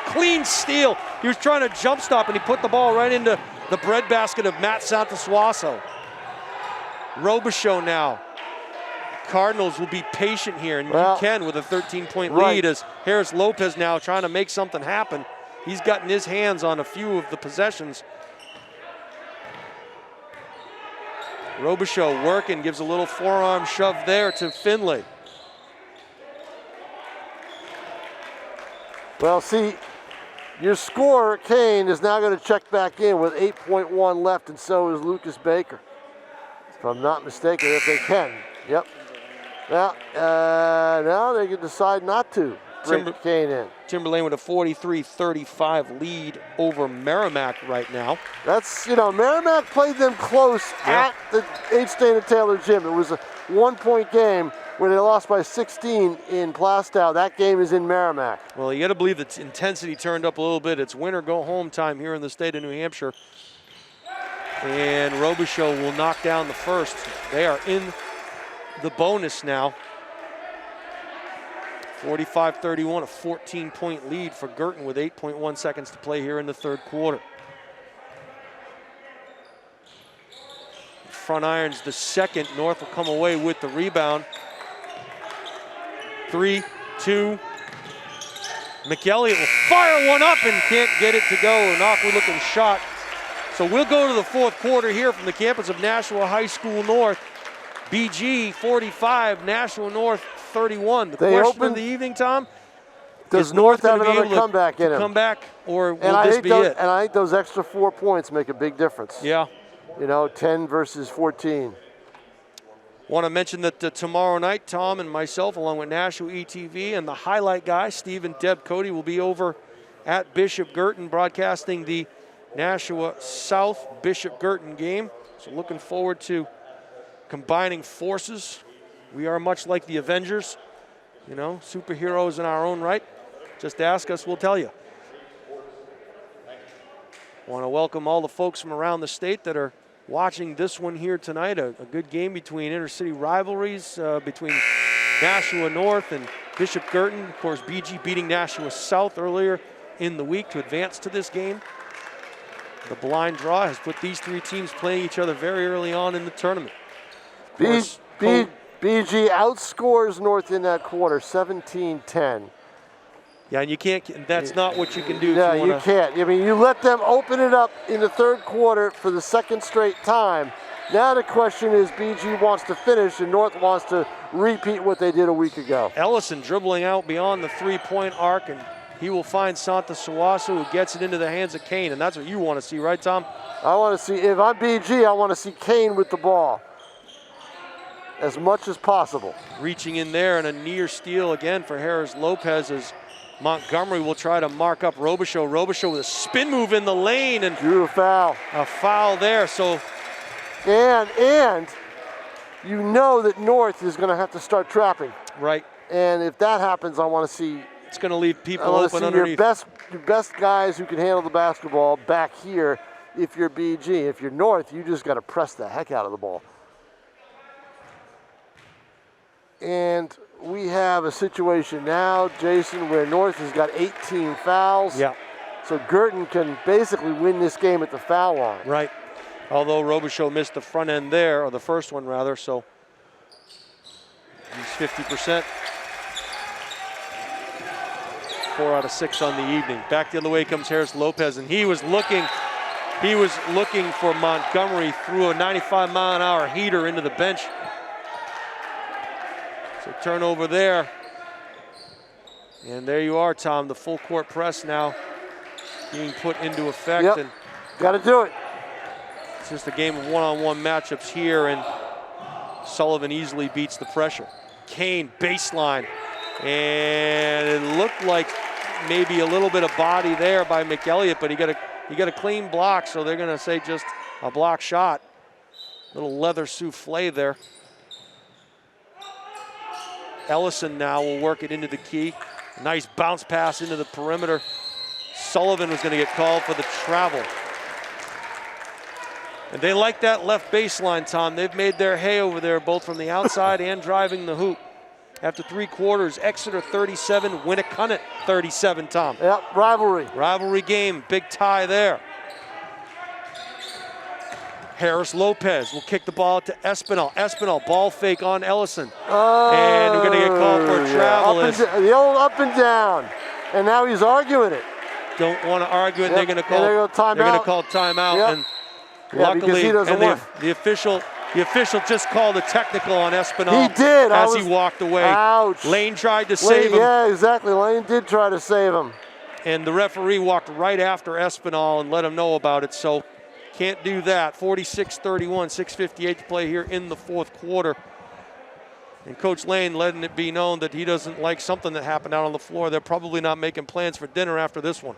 clean steal. He was trying to jump stop, and he put the ball right into the breadbasket of Matt Santosuaso. Robichaux now. Cardinals will be patient here, and you can with a 13-point lead as Harris Lopez now trying to make something happen. He's gotten his hands on a few of the possessions. Robichaux working, gives a little forearm shove there to Finlay. Well, see, your scorer, Kane, is now going to check back in with 8.1 left, and so is Lucas Baker. If I'm not mistaken, if they can. Yep. Now they can decide not to bring Kane in. Timberlane with a 43-35 lead over Merrimack right now. That's, Merrimack played them close at the H. Dana Taylor Gym. It was a 1-point game where they lost by 16 in Plastow. That game is in Merrimack. Well, you got to believe the intensity turned up a little bit. It's win or go home time here in the state of New Hampshire. And Robichaux will knock down the first. They are in the bonus now. 45-31, a 14-point lead for Guertin with 8.1 seconds to play here in the third quarter. Front irons the second. North will come away with the rebound. 3-2. McElliott will fire one up and can't get it to go. An awkward looking shot. So we'll go to the fourth quarter here from the campus of Nashua High School North. BG 45, Nashua North 31. The question of the evening, Tom, does North have another comeback in him? Come back, or will this be it? And I think those extra 4 points make a big difference. Yeah. 10 versus 14. Want to mention that tomorrow night, Tom and myself, along with Nashua ETV and the highlight guy, Steve and Deb Cody, will be over at Bishop Guertin broadcasting the Nashua South Bishop Guertin game. So looking forward to combining forces. We are much like the Avengers, superheroes in our own right. Just ask us, we'll tell you. Want to welcome all the folks from around the state that are watching this one here tonight. A good game between intercity rivalries, between Nashua North and Bishop Guertin, of course, BG beating Nashua South earlier in the week to advance to this game. The blind draw has put these three teams playing each other very early on in the tournament. BG outscores North in that quarter, 17-10. Yeah, and you can't, that's not what you can do. Yeah, you can't. I mean, you let them open it up in the third quarter for the second straight time. Now the question is, BG wants to finish and North wants to repeat what they did a week ago. Ellison dribbling out beyond the three-point arc, and he will find Santa Suasu, who gets it into the hands of Kane, and that's what you want to see, right, Tom? I want to see, if I'm BG, I want to see Kane with the ball as much as possible. Reaching in there, and a near steal again for Harris Lopez as Montgomery will try to mark up Robichaud. Robichaud with a spin move in the lane, and drew a foul. A foul there, so. And you know that North is going to have to start trapping. Right. And if that happens, I want to see. It's going to leave people open underneath. Your best guys who can handle the basketball back here. If you're BG, if you're North, you just got to press the heck out of the ball. And we have a situation now, Jason, where North has got 18 fouls. Yeah. So Guertin can basically win this game at the foul line. Right. Although Robichaud missed the front end there, or the first one rather, so he's 50%. 4 out of 6 on the evening. Back the other way comes Harris Lopez, and he was looking for Montgomery through a 95-mile-an-hour heater into the bench. So turnover there. And there you are, Tom, the full court press now being put into effect. Yep. And got to do it. It's just a game of one-on-one matchups here, and Sullivan easily beats the pressure. Kane, baseline, and it looked like maybe a little bit of body there by McElliott, but he got a clean block, so they're gonna say just a block shot. Little leather souffle there. Ellison now will work it into the key. Nice bounce pass into the perimeter. Sullivan was gonna get called for the travel. And they like that left baseline, Tom. They've made their hay over there, both from the outside and driving the hoop. After 3 quarters, Exeter 37, Winnicott 37, Tom. Yep, rivalry. Rivalry game, big tie there. Harris Lopez will kick the ball to Espinal. Espinal, ball fake on Ellison. And we're gonna get called for a travel. The old up and down. And now he's arguing it. Don't want to argue it. Yep. They're gonna call timeout. Yep. And luckily, he doesn't want. The official just called a technical on Espinal. He did. As he walked away. Ouch. Lane tried to save him. Yeah, exactly. Lane did try to save him. And the referee walked right after Espinal and let him know about it. So can't do that. 46-31, 6:58 to play here in the fourth quarter. And Coach Lane letting it be known that he doesn't like something that happened out on the floor. They're probably not making plans for dinner after this one.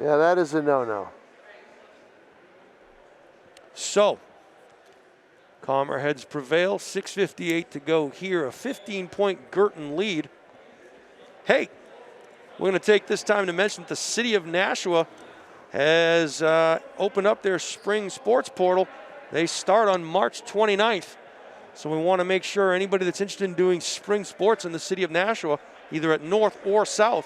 Yeah, that is a no-no. So, calmer heads prevail. 6:58 to go here. A 15-point Guertin lead. Hey, we're going to take this time to mention that the city of Nashua has opened up their spring sports portal. They start on March 29th. So we want to make sure anybody that's interested in doing spring sports in the city of Nashua, either at North or South,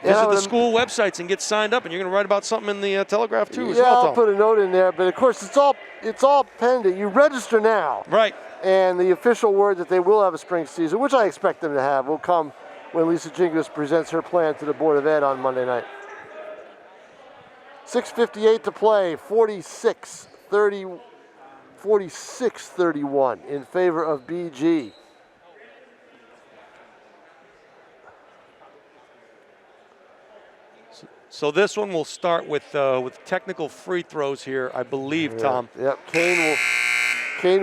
visit the school websites and get signed up. And you're going to write about something in the Telegraph too, as well, Tom. Yeah, I'll put a note in there. But of course, it's all pending. You register now. Right. And the official word that they will have a spring season, which I expect them to have, will come when Lisa Jingles presents her plan to the Board of Ed on Monday night. 6:58 to play, 46-31 in favor of BG. So this one will start with technical free throws here, I believe, Tom. Yep, Kane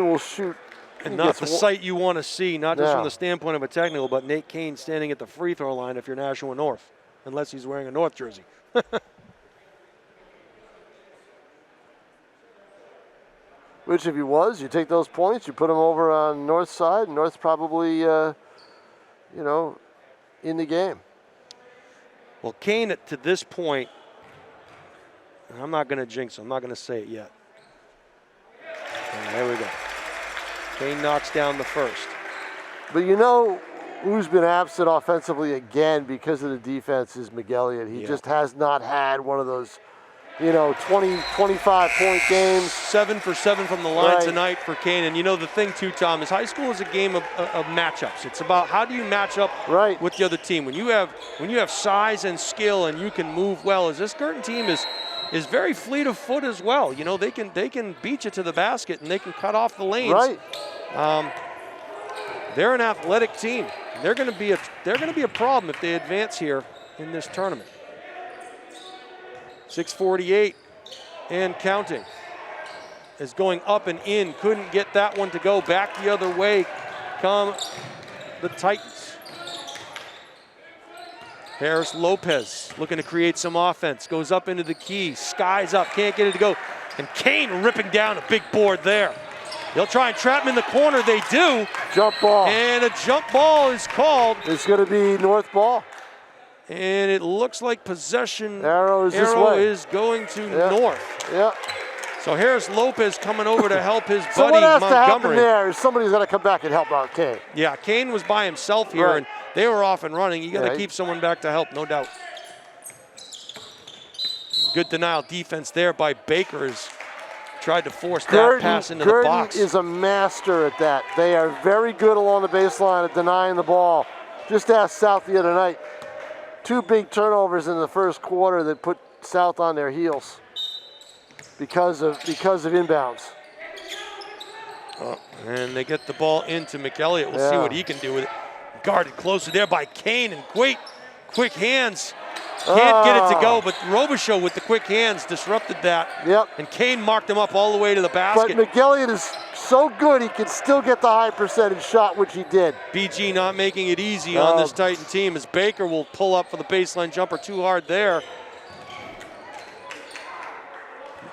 will shoot. And not the sight you want to see, not just from the standpoint of a technical, but Nate Kane standing at the free throw line if you're Nashua North, unless he's wearing a North jersey. Which, if he was, you take those points, you put him over on North side, and North's probably, in the game. Well, Kane, to this point, and I'm not going to jinx him. I'm not going to say it yet. And there we go. Kane knocks down the first. But who's been absent offensively again because of the defense is McElliott. He just has not had one of those, 20, 25-point games. 7 for 7 from the line tonight for Kane. And the thing too, Tom, is high school is a game of matchups. It's about how do you match up with the other team. When you have size and skill and you can move well, as this Guertin team is very fleet of foot as well. They can beat you to the basket and they can cut off the lanes. Right. They're an athletic team. They're going to be a problem if they advance here in this tournament. 6:48 and counting. Is going up and in. Couldn't get that one to go. Back the other way come the Titans. Harris Lopez looking to create some offense. Goes up into the key. Skies up. Can't get it to go. And Kane ripping down a big board there. They'll try and trap him in the corner. They do. Jump ball. And a jump ball is called. It's going to be North ball. And it looks like possession arrow is going to North. Yeah. So Harris Lopez coming over to help his so buddy what has Montgomery. To happen there is somebody's got to come back and help out Kane. Yeah, Kane was by himself here, and they were off and running. You got to keep someone back to help, no doubt. Good denial defense there by Baker. Tried to force that pass into the box. Guertin is a master at that. They are very good along the baseline at denying the ball. Just ask South the other night. 2 big turnovers in the first quarter that put South on their heels because of inbounds. And they get the ball into McElliott. We'll see what he can do with it. Guarded closer there by Kane, and quick hands. Can't get it to go, but Robichaux with the quick hands disrupted that. Yep. And Kane marked him up all the way to the basket. But McElliott is so good, he can still get the high percentage shot, which he did. BG not making it easy on this Titan team, as Baker will pull up for the baseline jumper too hard there.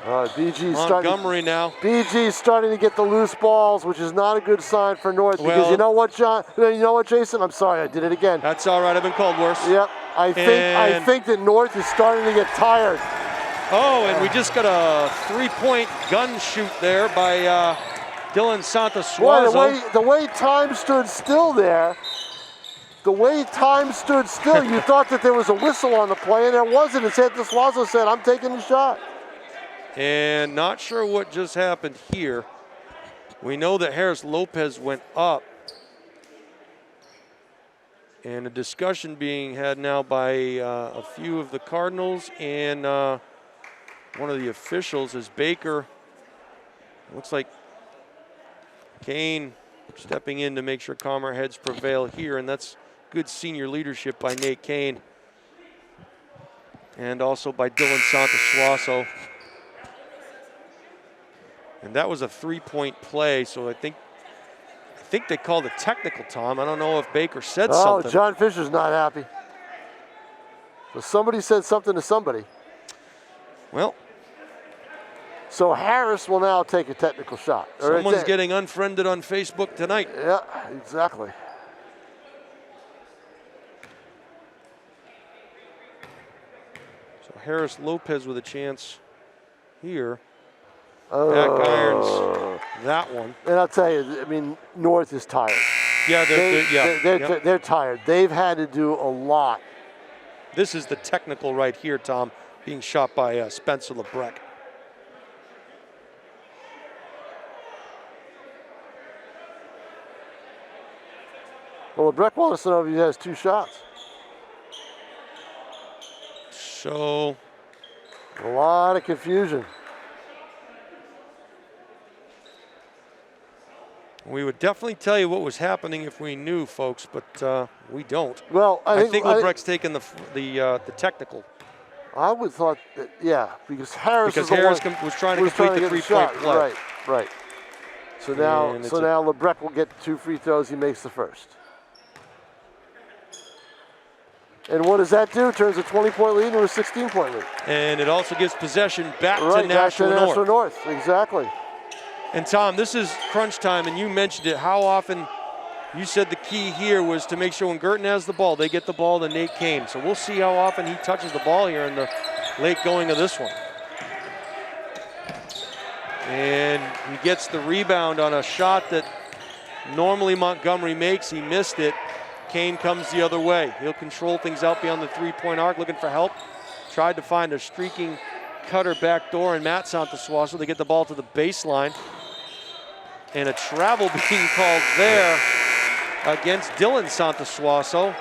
Montgomery now. BG's starting to get the loose balls, which is not a good sign for North. Because you know what, John? You know what, Jason? I'm sorry, I did it again. That's all right. I've been called worse. Yep. I think that North is starting to get tired. Oh, and we just got a 3-point gun shoot there by Dylan Santos-Suazo. Boy, the way time stood still there. The way time stood still, you thought that there was a whistle on the play, and there wasn't. And Santos-Suazo said, "I'm taking the shot." And not sure what just happened here. We know that Harris Lopez went up. And a discussion being had now by a few of the Cardinals and one of the officials is Baker. Looks like Kane stepping in to make sure calmer heads prevail here, and that's good senior leadership by Nate Kane. And also by Dylan Santos-Suazo. And that was a 3-point play, so I think they called a technical, Tom. I don't know if Baker said something. Oh, John Fisher's not happy. So somebody said something to somebody. Well. So Harris will now take a technical shot. Someone's getting unfriended on Facebook tonight. Yeah, exactly. So Harris Lopez with a chance here. Back irons that one. And I'll tell you, I mean, North is tired. Yeah, they're tired. They've had to do a lot. This is the technical right here, Tom, being shot by Spencer Lebrecht. Well, Lebrecht wants to know if he has 2 shots. So. A lot of confusion. We would definitely tell you what was happening if we knew, folks, but we don't. Well, I think Lebrecht's taken the technical. I would thought that, yeah, because Harris was trying to complete the 3-point play. Right. So now Lebrecht will get 2 free throws. He makes the first. And what does that do? Turns a 20-point lead into a 16-point lead. And it also gives possession back to Nashua North. Exactly. And Tom, this is crunch time, and you mentioned it. How often, you said the key here was to make sure when Guertin has the ball, they get the ball to Nate Kane. So we'll see how often he touches the ball here in the late going of this one. And he gets the rebound on a shot that normally Montgomery makes. He missed it. Kane comes the other way. He'll control things out beyond the three-point arc, looking for help. Tried to find a streaking cutter back door, and Matt Santosuaso, they get the ball to the baseline. And a travel being called there against Dylan Santosuaso.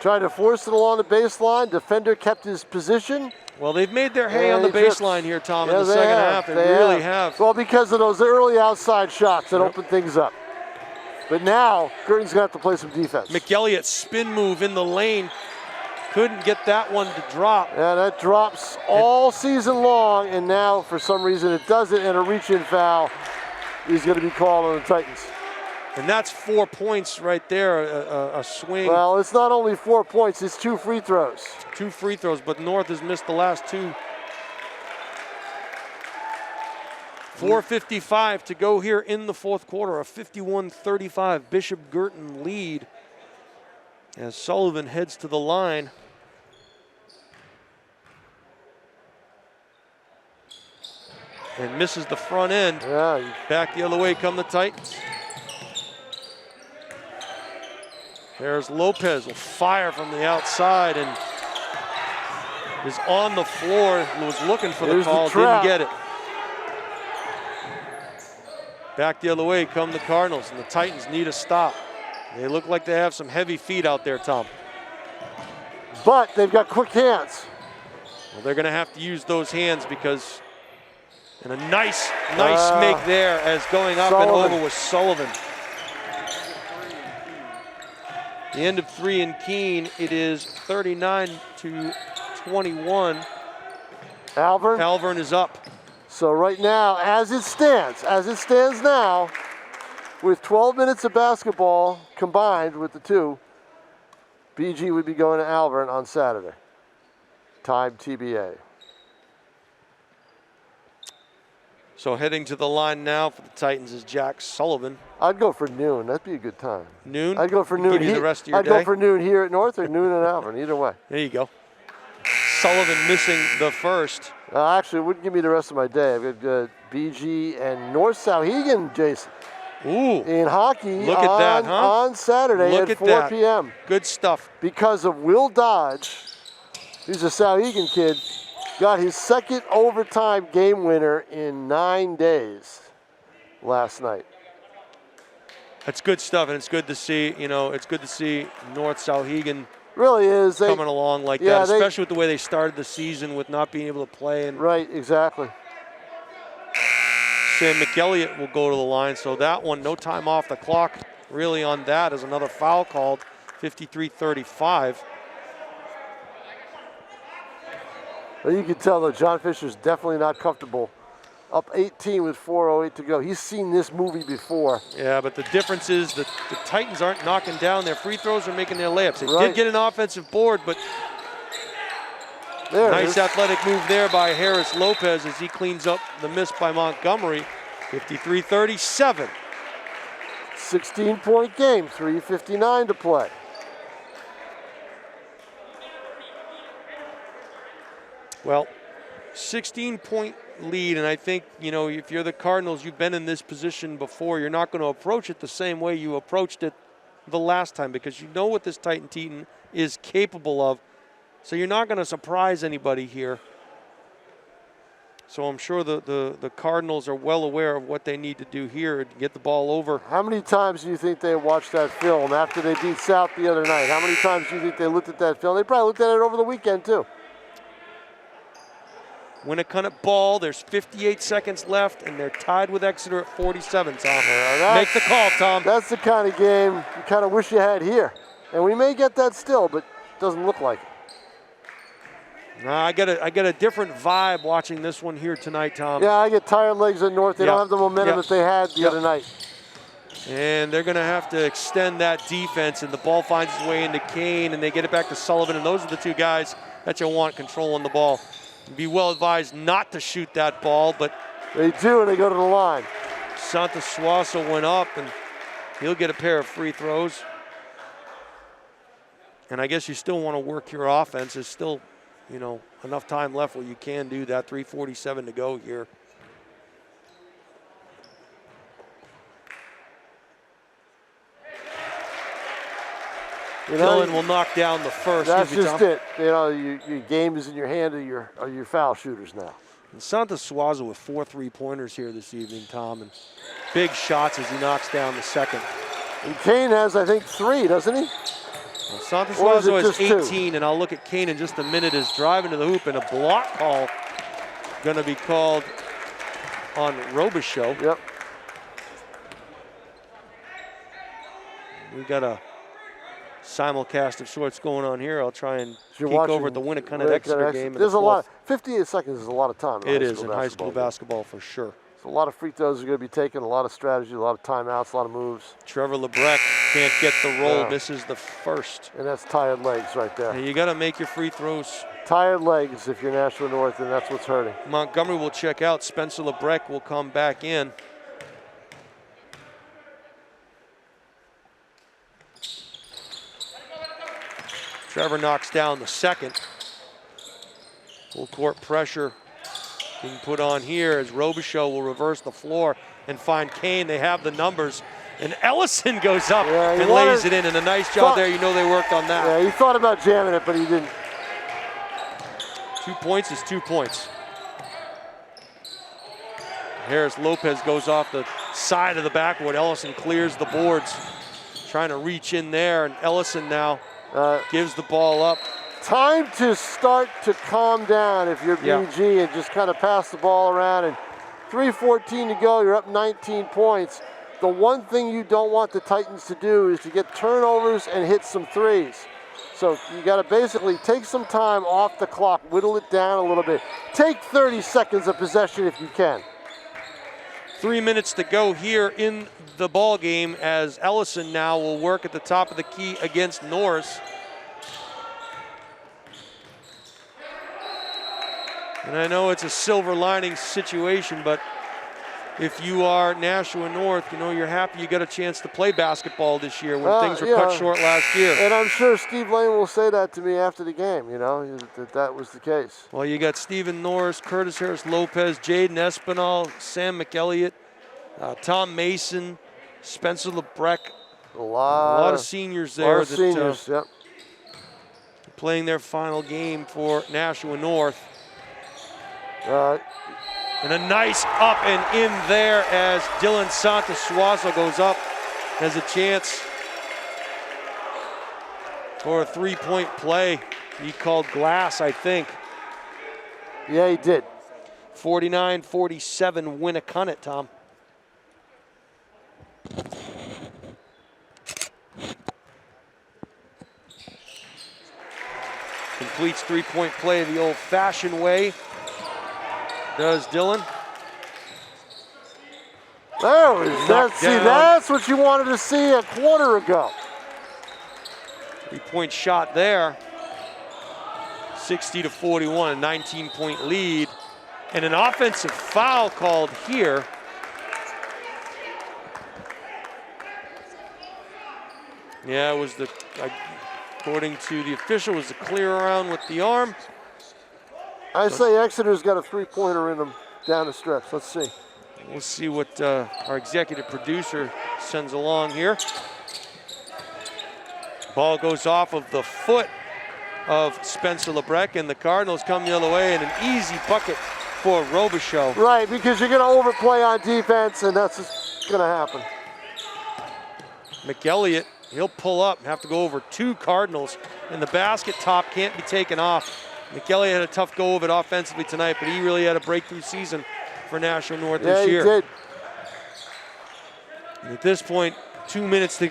Tried to force it along the baseline. Defender kept his position. Well, they've made their hay on the baseline here, Tom, in the second half. They really have. Well, because of those early outside shots that opened things up. But now, Guertin's going to have to play some defense. McElliott spin move in the lane. Couldn't get that one to drop. Yeah, that drops all season long, and now, for some reason, it doesn't, and a reach-in foul is going to be called on the Titans. And that's 4 points right there, a swing. Well, it's not only 4 points, it's 2 free throws. 2 free throws, but North has missed the last 2. 4:55 to go here in the fourth quarter, a 51-35 Bishop Guertin lead as Sullivan heads to the line. And misses the front end. Yeah. Back the other way come the Titans. There's Lopez, will fire from the outside and is on the floor, was looking for the call, didn't get it. Back the other way come the Cardinals, and the Titans need a stop. They look like they have some heavy feet out there, Tom. But they've got quick hands. Well, they're gonna have to use those hands because, and a nice make there as going up Sullivan. and over was Sullivan. The end of 3 in Keene, it is 39-21. Alvern is up. So right now, as it stands now, with 12 minutes of basketball combined with the 2, BG would be going to Alvern on Saturday. Time TBA. So heading to the line now for the Titans is Jack Sullivan. I'd go for noon. That'd be a good time. Noon? I'd go for noon. Give you the rest of your day? I'd go for noon here at North or noon at Alvern, either way. There you go. Sullivan missing the first. Actually, it wouldn't give me the rest of my day. I've got BG and North Sauhegan, Jason. Ooh. In hockey Look at that, huh? On Saturday at 4 p.m. Good stuff. Because of Will Dodge, who's a Sauhegan kid, got his second overtime game winner in 9 days last night. That's good stuff, and it's good to see, it's good to see North Sauhegan really is coming along like that, especially with the way they started the season with not being able to play. And right, exactly. Sam McElliott will go to the line, so that one, no time off the clock really on that, is another foul called, 53-35. Well, you can tell that John Fisher's definitely not comfortable. Up 18 with 4:08 to go. He's seen this movie before. Yeah, but the difference is that the Titans aren't knocking down their free throws or making their layups. They did get an offensive board, but nice athletic move there by Harris Lopez as he cleans up the miss by Montgomery. 53-37. 16-point game, 3:59 to play. Well, 16-point lead, and I think, if you're the Cardinals, you've been in this position before. You're not going to approach it the same way you approached it the last time because you know what this Titan team is capable of. So you're not going to surprise anybody here. So I'm sure the Cardinals are well aware of what they need to do here to get the ball over. How many times do you think they watched that film after they beat South the other night? How many times do you think they looked at that film? They probably looked at it over the weekend too. Winnicott ball, there's 58 seconds left, and they're tied with Exeter at 47, Tom. Make the call, Tom. That's the kind of game you kind of wish you had here. And we may get that still, but it doesn't look like it. No, I get a different vibe watching this one here tonight, Tom. Yeah, I get tired legs at North. They don't have the momentum that they had the other night. And they're going to have to extend that defense, and the ball finds its way into Kane, and they get it back to Sullivan, and those are the two guys that you want controlling the ball. Be well advised not to shoot that ball, but they do, and they go to the line. Santosuaso went up, and he'll get a pair of free throws. And I guess you still want to work your offense. There's still, enough time left where you can do that. 3:47 to go here. Dylan will knock down the first. That's just it. You know, your game is in your hand of your foul shooters now. And Santos Suazo with 4 3-pointers here this evening, Tom, and big shots as he knocks down the second. And Kane has, I think, 3, doesn't he? Well, Santos Suazo has 18, and I'll look at Kane in just a minute. Is driving to the hoop, and a block call going to be called on Robichaux. Yep. We got a simulcast of sorts going on here. I'll try and peek over at the Winnacunnet Exeter game. There's a lot. 58 seconds is a lot of time. It is in high school basketball for sure. So a lot of free throws are going to be taken, a lot of strategy, a lot of timeouts, a lot of moves. Trevor Lebrecht can't get the roll, misses the first. And that's tired legs right there. And you got to make your free throws. Tired legs if you're Nashua North, and that's what's hurting. Montgomery will check out. Spencer Lebrecht will come back in. Trevor knocks down the second. Full court pressure being put on here as Robichaux will reverse the floor and find Kane. They have the numbers. And Ellison goes up and lays it in. And a nice job there. You know they worked on that. Yeah, he thought about jamming it, but he didn't. 2 points is 2 points. Harris Lopez goes off the side of the backboard. Ellison clears the boards. Trying to reach in there. And Ellison now gives the ball up. Time to start to calm down if you're BG and just kind of pass the ball around. And 3:14 to go, you're up 19 points. The one thing you don't want the Titans to do is to get turnovers and hit some threes. So you got to basically take some time off the clock, whittle it down a little bit. Take 30 seconds of possession if you can. 3 minutes to go here in the ball game as Ellison now will work at the top of the key against Norris. And I know it's a silver lining situation, but if you are Nashua North, you know, you're happy you got a chance to play basketball this year when things were cut short last year. And I'm sure Steve Lane will say that to me after the game, you know, that was the case. Well, you got Stephen Norris, Curtis Harris Lopez, Jaden Espinal, Sam McElliott, Tom Mason, Spencer Lebrecht. A lot of seniors there. A lot of seniors, yep. Playing their final game for Nashua North. And a nice up and in there as Dylan Santos Suazo goes up, has a chance for a three-point play. He called glass, I think. Yeah, he did. 49-47 Winnacunnet, Tom. Completes three-point play the old-fashioned way. Does Dylan. There is that. See, that's what you wanted to see a quarter ago. Three-point shot there. 60-41, a 19-point lead. And an offensive foul called here. Yeah, it was according to the official, was the clear around with the arm. I say Exeter's got a three-pointer in them down the stretch. Let's see. We'll see what our executive producer sends along here. Ball goes off of the foot of Spencer Lebrecht, and the Cardinals come the other way, and an easy bucket for Robichaux. Right, because you're going to overplay on defense, and that's just going to happen. McElliott, he'll pull up and have to go over two Cardinals, and the basket top can't be taken off. McElliott had a tough go of it offensively tonight, but he really had a breakthrough season for Nashua North this year. Yeah, he did. And at this point, 2 minutes to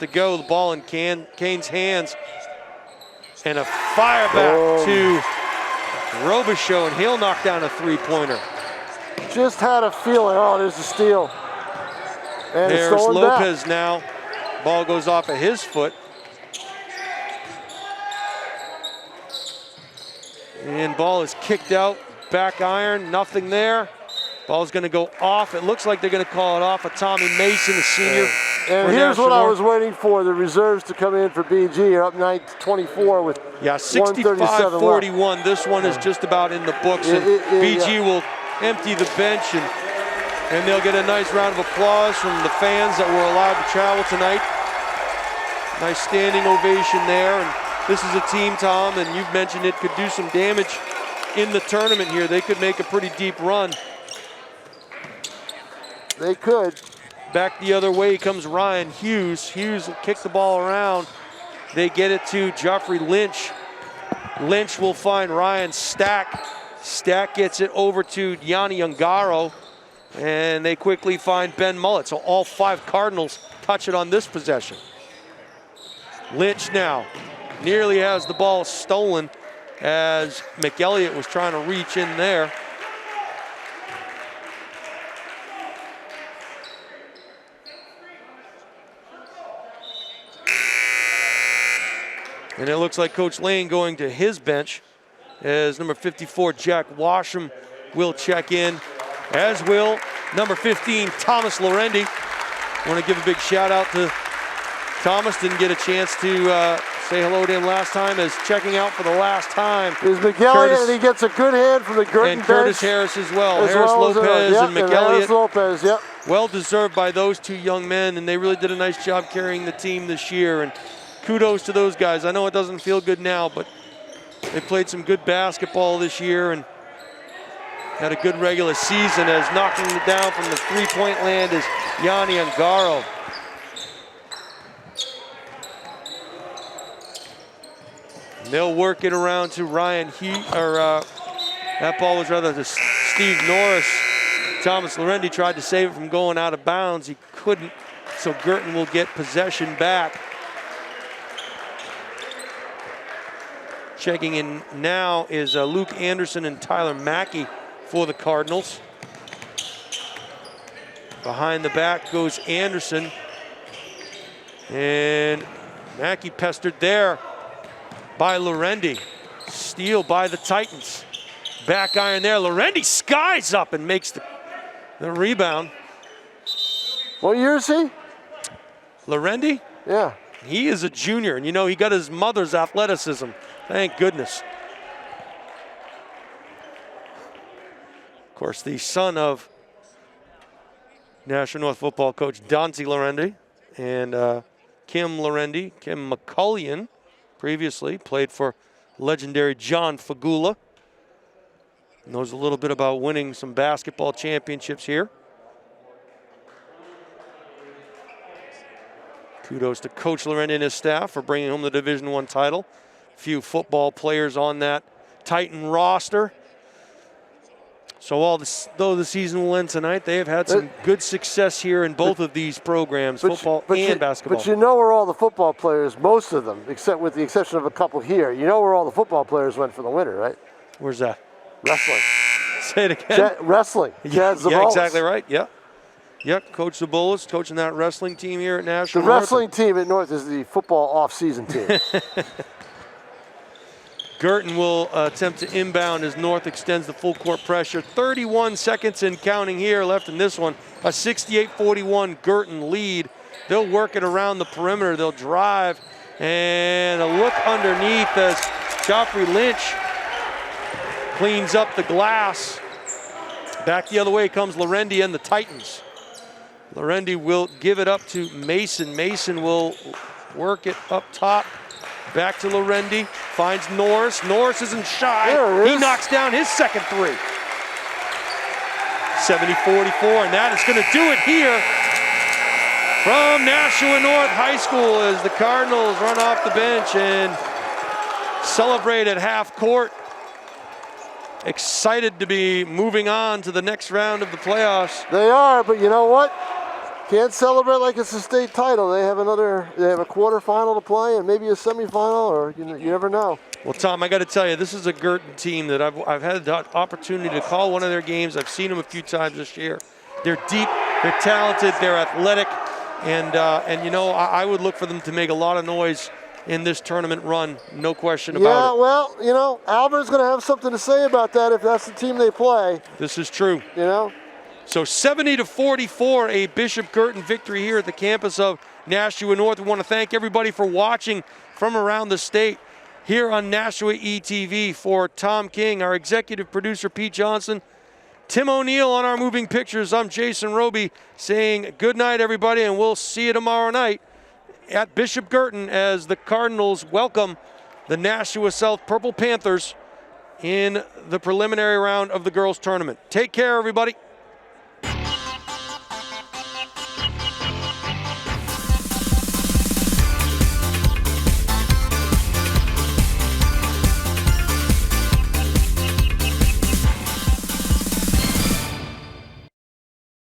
go. The ball in Kane's hands, and a fire back to Robichaux, and he'll knock down a three-pointer. Just had a feeling. Oh, there's a steal. And there's Lopez now. Ball goes off of his foot. And ball is kicked out, back iron, nothing there. Ball's going to go off. It looks like they're going to call it off of Tommy Mason, the senior. And here's what I was waiting for, the reserves to come in for BG. Are up 9-24 with 65-41. This one is just about in the books. And BG will empty the bench, and they'll get a nice round of applause from the fans that were allowed to travel tonight. Nice standing ovation there. And this is a team, Tom, and you've mentioned it, could do some damage in the tournament here. They could make a pretty deep run. They could. Back the other way comes Ryan Hughes. Hughes will kick the ball around. They get it to Geoffrey Lynch. Lynch will find Ryan Stack. Stack gets it over to Yanni Ungaro. And they quickly find Ben Mullett. So all 5 Cardinals touch it on this possession. Lynch now nearly has the ball stolen as McElliott was trying to reach in there. And it looks like Coach Lane going to his bench as number 54, Jack Washam, will check in, as will number 15, Thomas Lorendi. Want to give a big shout out to Thomas. Didn't get a chance to say hello to him last time, as checking out for the last time. There's McElliott, and he gets a good hand from the Guertin and Curtis bench. Harris as well. As Harris well as, Lopez yep, and McElliott. Harris Lopez, yep. Well deserved by those 2 young men, and they really did a nice job carrying the team this year. And kudos to those guys. I know it doesn't feel good now, but they played some good basketball this year and had a good regular season, as knocking it down from the three-point land is Yanni Ungaro. They'll work it around to Ryan Hughes, or that ball was rather to Steve Norris. Thomas Lorendi tried to save it from going out of bounds. He couldn't, so Guertin will get possession back. Checking in now is Luke Anderson and Tyler Mackey for the Cardinals. Behind the back goes Anderson. And Mackey pestered there by Lorendi. Steal by the Titans. Back iron there. Lorendi skies up and makes the rebound. What year is he? Lorendi? Yeah. He is a junior, and you know, he got his mother's athleticism. Thank goodness. Of course, the son of Nashua North football coach Dante Lorendi and Kim Lorendi, Kim McCullion, previously played for legendary John Fagula. Knows a little bit about winning some basketball championships here. Kudos to Coach Lorendi and his staff for bringing home the Division I title. Few football players on that Titan roster. So though the season will end tonight, they have had some good success here in both of these programs, football and basketball. But you know where all the football players, most of them, except with the exception of a couple here, you know where all the football players went for the winter, right? Where's that? Wrestling. Say it again. Wrestling. Yeah, exactly right. Yeah. Yep, Coach Zabolis coaching that wrestling team here at Nashua. The wrestling team at North is the football off-season team. Guertin will attempt to inbound as North extends the full court pressure. 31 seconds and counting here left in this one. A 68-41 Guertin lead. They'll work it around the perimeter. They'll drive and a look underneath as Geoffrey Lynch cleans up the glass. Back the other way comes Lorendi and the Titans. Lorendi will give it up to Mason. Mason will work it up top. Back to Lorendi, finds Norris. Norris isn't shy. He knocks down his second three. 70-44, and that is going to do it here from Nashua North High School as the Cardinals run off the bench and celebrate at half court. Excited to be moving on to the next round of the playoffs. They are, but you know what? Can't celebrate like it's a state title. They have a quarterfinal to play and maybe a semifinal, or you never know. Well, Tom, I got to tell you, this is a Guertin team that I've had the opportunity to call one of their games. I've seen them a few times this year. They're deep, they're talented, they're athletic, and you know, I would look for them to make a lot of noise in this tournament run, no question about it. Yeah, well, you know, Albert's going to have something to say about that if that's the team they play. This is true. You know? So 70-44, a Bishop Guertin victory here at the campus of Nashua North. We want to thank everybody for watching from around the state here on Nashua ETV. For Tom King, our executive producer Pete Johnson, Tim O'Neill on our moving pictures, I'm Jason Roby saying good night, everybody, and we'll see you tomorrow night at Bishop Guertin as the Cardinals welcome the Nashua South Purple Panthers in the preliminary round of the girls tournament. Take care, everybody.